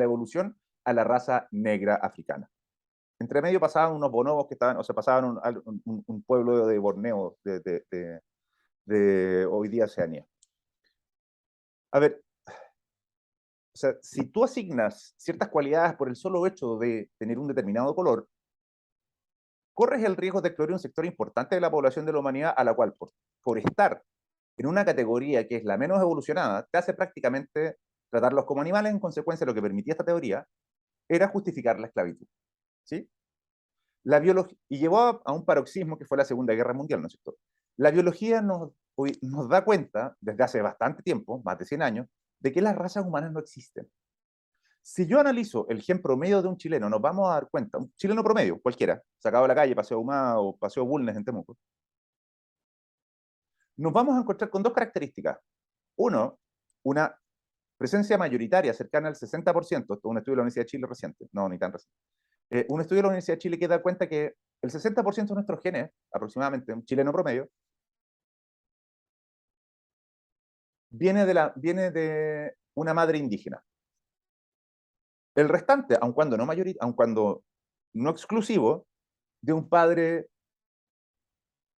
evolución, a la raza negra africana. Entre medio pasaban unos bonobos que estaban, o sea, pasaban un pueblo de Borneo, de hoy día Oceanía. A ver, o sea, si tú asignas ciertas cualidades por el solo hecho de tener un determinado color, corres el riesgo de excluir un sector importante de la población de la humanidad a la cual, por estar en una categoría que es la menos evolucionada, te hace prácticamente tratarlos como animales. En consecuencia, lo que permitía esta teoría era justificar la esclavitud. ¿Sí? La biología, y llevó a un paroxismo que fue la Segunda Guerra Mundial, ¿no es cierto? La biología nos da cuenta, desde hace bastante tiempo, más de 100 años, de que las razas humanas no existen. Si yo analizo el gen promedio de un chileno, nos vamos a dar cuenta, un chileno promedio, cualquiera, sacado a la calle, Paseo Humada o Paseo Bulnes en Temuco, nos vamos a encontrar con dos características. Uno, una presencia mayoritaria cercana al 60%, esto es un estudio de la Universidad de Chile reciente, no, ni tan reciente. Un estudio de la Universidad de Chile que da cuenta que el 60% de nuestros genes, aproximadamente, un chileno promedio, viene de una madre indígena. El restante, aun cuando no exclusivo, de un padre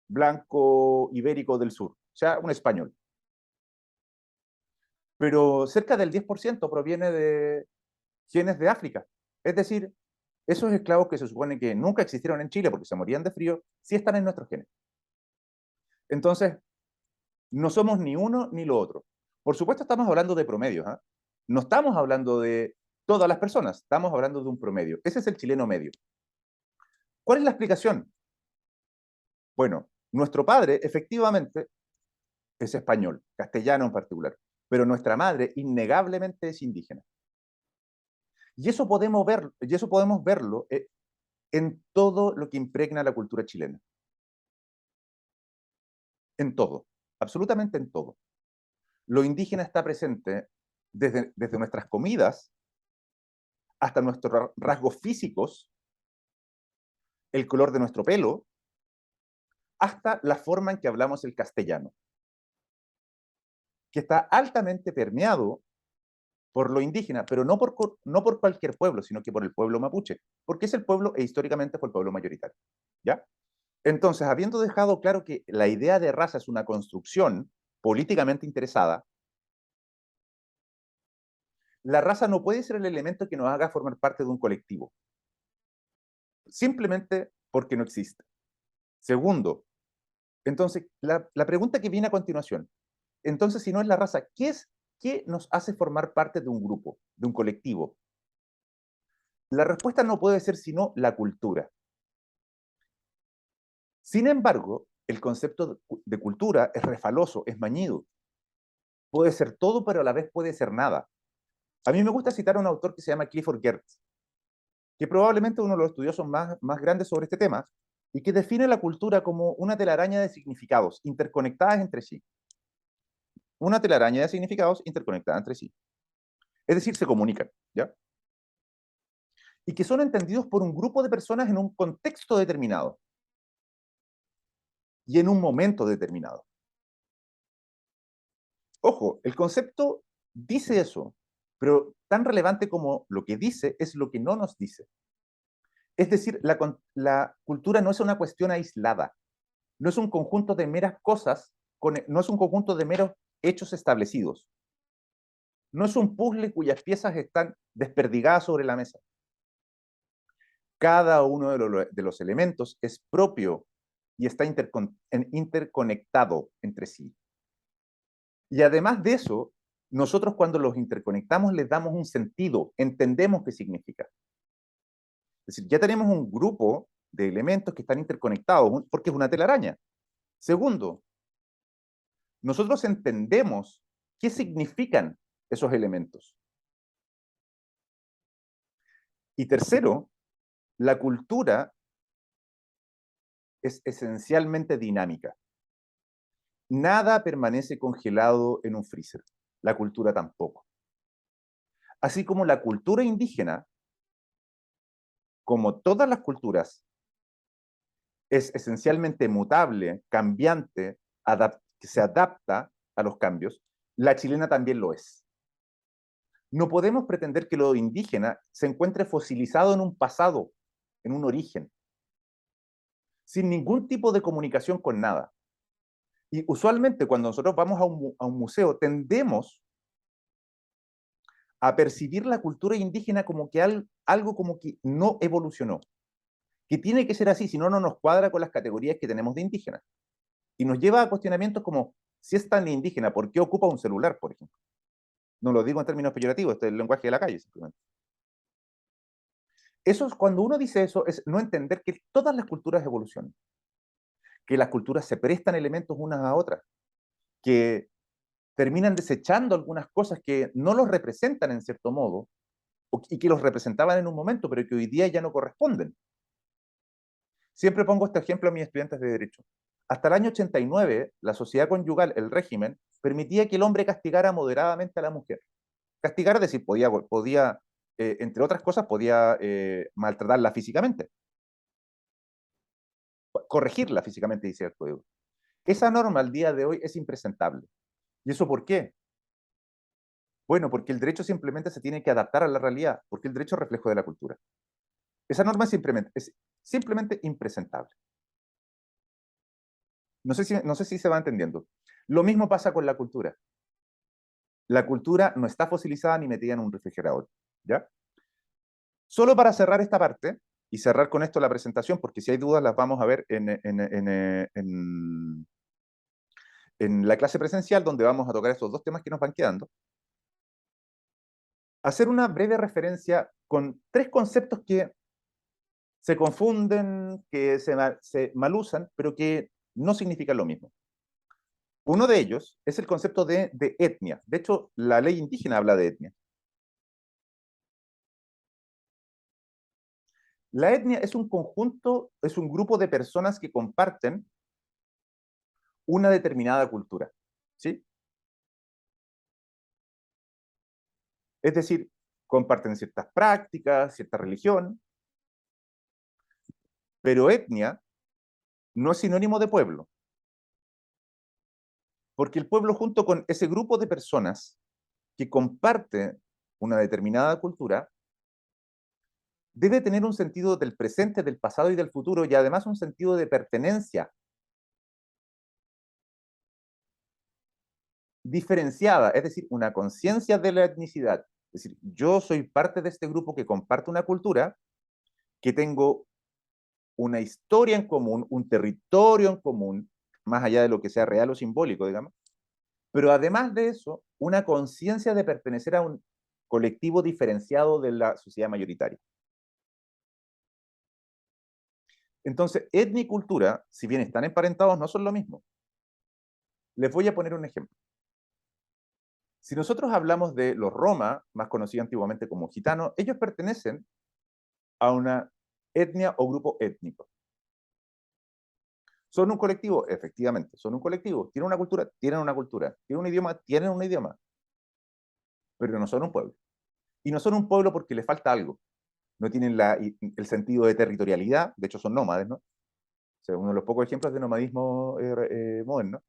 blanco ibérico del sur, o sea, un español. Pero cerca del 10% proviene de genes de África. Es decir, esos esclavos que se supone que nunca existieron en Chile porque se morían de frío, sí están en nuestros genes. Entonces, no somos ni uno ni lo otro. Por supuesto, estamos hablando de promedios. ¿Eh? No estamos hablando de todas las personas, estamos hablando de un promedio. Ese es el chileno medio. ¿Cuál es la explicación? Bueno, nuestro padre efectivamente es español, castellano en particular, pero nuestra madre innegablemente es indígena. Y eso podemos verlo en todo lo que impregna la cultura chilena. en todo, absolutamente en todo. Lo indígena está presente desde nuestras comidas hasta nuestros rasgos físicos, el color de nuestro pelo, hasta la forma en que hablamos el castellano, que está altamente permeado por lo indígena, pero no por cualquier pueblo, sino que por el pueblo mapuche, porque es el pueblo e históricamente fue el pueblo mayoritario. ¿Ya? Entonces, habiendo dejado claro que la idea de raza es una construcción políticamente interesada, la raza no puede ser el elemento que nos haga formar parte de un colectivo, simplemente porque no existe. Segundo, entonces, la pregunta que viene a continuación, entonces, si no es la raza, ¿qué nos hace formar parte de un grupo, de un colectivo? La respuesta no puede ser sino la cultura. Sin embargo, el concepto de cultura es refaloso, es mañido. Puede ser todo, pero a la vez puede ser nada. A mí me gusta citar a un autor que se llama Clifford Geertz, que probablemente uno de los estudiosos más grandes sobre este tema, y que define la cultura como una telaraña de significados interconectadas entre sí. Una telaraña de significados interconectadas entre sí. Es decir, se comunican, ¿ya? Y que son entendidos por un grupo de personas en un contexto determinado y en un momento determinado. Ojo, el concepto dice eso, pero tan relevante como lo que dice es lo que no nos dice. Es decir, la cultura no es una cuestión aislada, no es un conjunto de meras cosas, no es un conjunto de meros hechos establecidos. No es un puzzle cuyas piezas están desperdigadas sobre la mesa. Cada uno de los elementos es propio y está interconectado entre sí. Y además de eso, nosotros cuando los interconectamos les damos un sentido, entendemos qué significa. Es decir, ya tenemos un grupo de elementos que están interconectados, porque es una telaraña. Segundo, nosotros entendemos qué significan esos elementos. Y tercero, la cultura es esencialmente dinámica. Nada permanece congelado en un freezer, la cultura tampoco. Así como la cultura indígena, como todas las culturas, es esencialmente mutable, cambiante, que se adapta a los cambios, la chilena también lo es. No podemos pretender que lo indígena se encuentre fosilizado en un pasado, en un origen, sin ningún tipo de comunicación con nada. Y usualmente cuando nosotros vamos a un museo tendemos a percibir la cultura indígena como que algo como que no evolucionó, que tiene que ser así, si no, no nos cuadra con las categorías que tenemos de indígena. Y nos lleva a cuestionamientos como, si es tan indígena, ¿por qué ocupa un celular, por ejemplo? No lo digo en términos peyorativos, este es el lenguaje de la calle, simplemente. Eso es, cuando uno dice eso, es no entender que todas las culturas evolucionan, que las culturas se prestan elementos unas a otras, que terminan desechando algunas cosas que no los representan en cierto modo, y que los representaban en un momento, pero que hoy día ya no corresponden. Siempre pongo este ejemplo a mis estudiantes de Derecho. Hasta el año 89, la sociedad conyugal, el régimen, permitía que el hombre castigara moderadamente a la mujer. Castigar, es decir, podía entre otras cosas, podía maltratarla físicamente, corregirla físicamente, dice el código. Esa norma al día de hoy es impresentable. ¿Y eso por qué? Bueno, porque el derecho simplemente se tiene que adaptar a la realidad, porque el derecho es reflejo de la cultura. Esa norma es simplemente impresentable. No sé si se va entendiendo. Lo mismo pasa con la cultura. La cultura no está fosilizada ni metida en un refrigerador. ¿Ya? Solo para cerrar esta parte, y cerrar con esto la presentación, porque si hay dudas las vamos a ver en la clase presencial, donde vamos a tocar estos dos temas que nos van quedando. Hacer una breve referencia con tres conceptos que se confunden, que se malusan, pero que no significan lo mismo. Uno de ellos es el concepto de etnia. De hecho, la ley indígena habla de etnia. La etnia es un conjunto, es un grupo de personas que comparten una determinada cultura, ¿sí? Es decir, comparten ciertas prácticas, cierta religión, pero etnia no es sinónimo de pueblo, porque el pueblo junto con ese grupo de personas que comparte una determinada cultura debe tener un sentido del presente, del pasado y del futuro, y además un sentido de pertenencia diferenciada, es decir, una conciencia de la etnicidad. Es decir, yo soy parte de este grupo que comparte una cultura, que tengo una historia en común, un territorio en común, más allá de lo que sea real o simbólico, digamos, pero además de eso, una conciencia de pertenecer a un colectivo diferenciado de la sociedad mayoritaria. Entonces, etnia y cultura, si bien están emparentados, no son lo mismo. Les voy a poner un ejemplo. Si nosotros hablamos de los Roma, más conocidos antiguamente como gitanos, ellos pertenecen a una etnia o grupo étnico. ¿Son un colectivo? Efectivamente, son un colectivo. ¿Tienen una cultura? Tienen una cultura. ¿Tienen un idioma? Tienen un idioma. Pero no son un pueblo. Y no son un pueblo porque les falta algo. No tienen el sentido de territorialidad, de hecho son nómades, ¿no? O sea, uno de los pocos ejemplos de nomadismo moderno.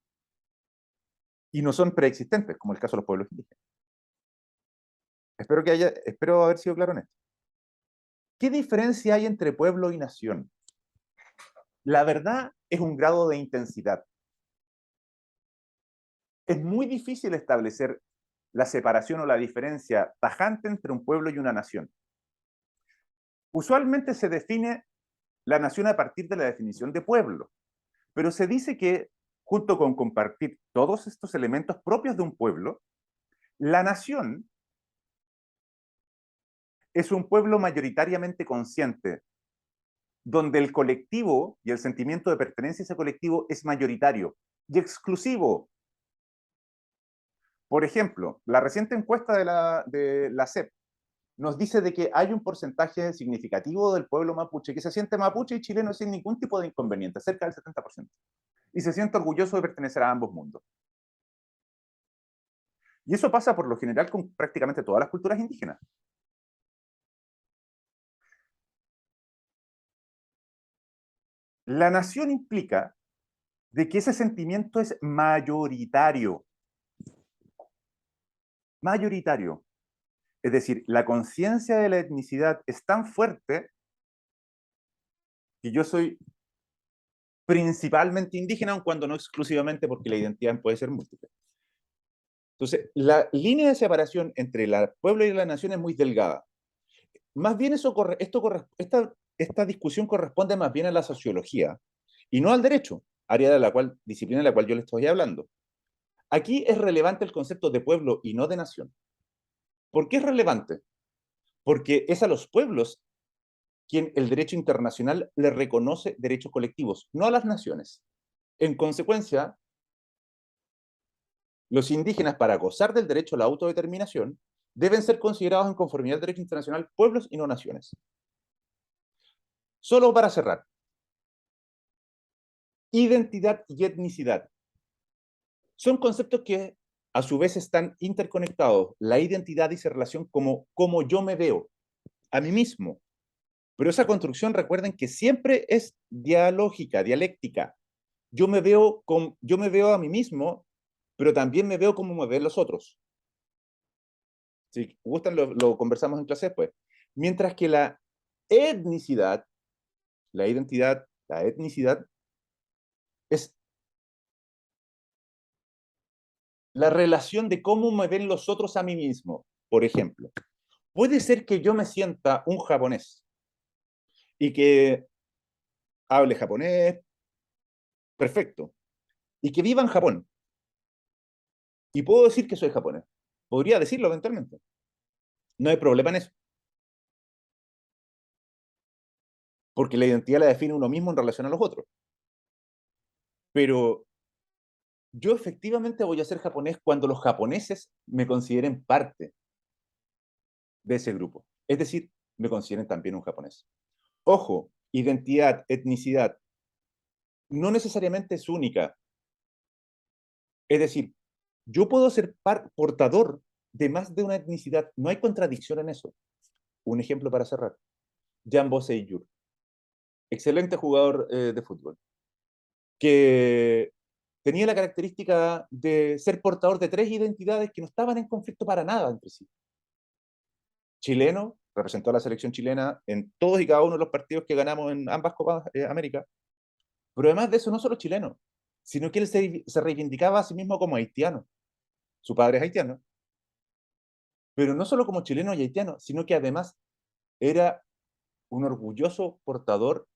Y no son preexistentes, como el caso de los pueblos indígenas. Espero haber sido claro en esto. ¿Qué diferencia hay entre pueblo y nación? La verdad es un grado de intensidad. Es muy difícil establecer la separación o la diferencia tajante entre un pueblo y una nación. Usualmente se define la nación a partir de la definición de pueblo, pero se dice que junto con compartir todos estos elementos propios de un pueblo, la nación es un pueblo mayoritariamente consciente, donde el colectivo y el sentimiento de pertenencia a ese colectivo es mayoritario y exclusivo. Por ejemplo, la reciente encuesta de la CEP nos dice de que hay un porcentaje significativo del pueblo mapuche que se siente mapuche y chileno sin ningún tipo de inconveniente, cerca del 70%. Y se siente orgulloso de pertenecer a ambos mundos. Y eso pasa por lo general con prácticamente todas las culturas indígenas. La nación implica de que ese sentimiento es mayoritario. Mayoritario. Es decir, la conciencia de la etnicidad es tan fuerte que yo soy principalmente indígena, aun cuando no exclusivamente, porque la identidad puede ser múltiple. Entonces, la línea de separación entre el pueblo y la nación es muy delgada. Más bien esta discusión corresponde más bien a la sociología y no al derecho, disciplina de la cual yo le estoy hablando. Aquí es relevante el concepto de pueblo y no de nación. ¿Por qué es relevante? Porque es a los pueblos quien el derecho internacional le reconoce derechos colectivos, no a las naciones. En consecuencia, los indígenas, para gozar del derecho a la autodeterminación, deben ser considerados en conformidad al derecho internacional pueblos y no naciones. Solo para cerrar, identidad y etnicidad son conceptos que a su vez están interconectados. La identidad dice relación como yo me veo a mí mismo. Pero esa construcción, recuerden que siempre es dialógica, dialéctica. Yo me veo a mí mismo, pero también me veo como me ven los otros. Si gustan, lo conversamos en clase después. Mientras que la etnicidad, la identidad, la etnicidad, es la relación de cómo me ven los otros a mí mismo. Por ejemplo, puede ser que yo me sienta un japonés y que hable japonés, perfecto, y que viva en Japón. Y puedo decir que soy japonés. Podría decirlo eventualmente. No hay problema en eso. Porque la identidad la define uno mismo en relación a los otros. Pero yo efectivamente voy a ser japonés cuando los japoneses me consideren parte de ese grupo. Es decir, me consideren también un japonés. Ojo, identidad, etnicidad, no necesariamente es única. Es decir, yo puedo ser portador de más de una etnicidad, no hay contradicción en eso. Un ejemplo para cerrar, Jambo Seyur, excelente jugador de fútbol, que tenía la característica de ser portador de tres identidades que no estaban en conflicto para nada entre sí. Chileno, representó a la selección chilena en todos y cada uno de los partidos que ganamos en ambas Copas América, pero además de eso, no solo chileno, sino que él se reivindicaba a sí mismo como haitiano. Su padre es haitiano, pero no solo como chileno y haitiano, sino que además era un orgulloso portador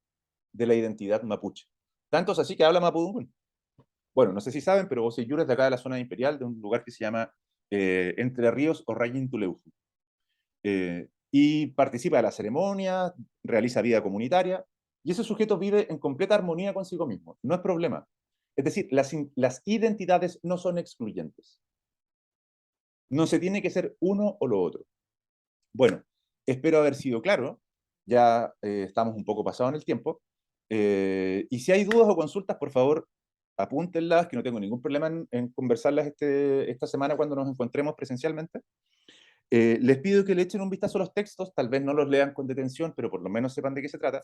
de la identidad mapuche. Tanto es así que habla mapudungun. Bueno, no sé si saben, pero Bocellur es de acá de la zona imperial, de un lugar que se llama Entre Ríos o Rayintuleufu. Y participa de la ceremonia, realiza vida comunitaria, y ese sujeto vive en completa armonía consigo mismo. No es problema. Es decir, las identidades no son excluyentes. No se tiene que ser uno o lo otro. Bueno, espero haber sido claro. Ya estamos un poco pasados en el tiempo. Y si hay dudas o consultas, por favor, apúntenlas, que no tengo ningún problema en conversarlas esta semana cuando nos encontremos presencialmente. Les pido que le echen un vistazo a los textos, tal vez no los lean con detención, pero por lo menos sepan de qué se trata,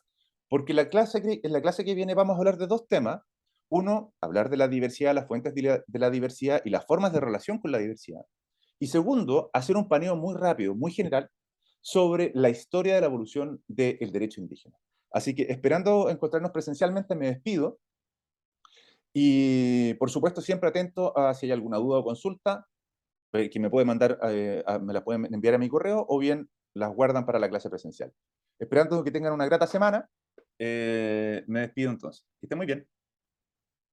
porque en la clase que viene vamos a hablar de dos temas. Uno, hablar de la diversidad, las fuentes de la diversidad y las formas de relación con la diversidad. Y segundo, hacer un paneo muy rápido, muy general, sobre la historia de la evolución del derecho indígena. Así que esperando encontrarnos presencialmente, me despido. Y por supuesto, siempre atento a si hay alguna duda o consulta, que me puede mandar, me la pueden enviar a mi correo o bien las guardan para la clase presencial. Esperando que tengan una grata semana, me despido entonces. Que estén muy bien.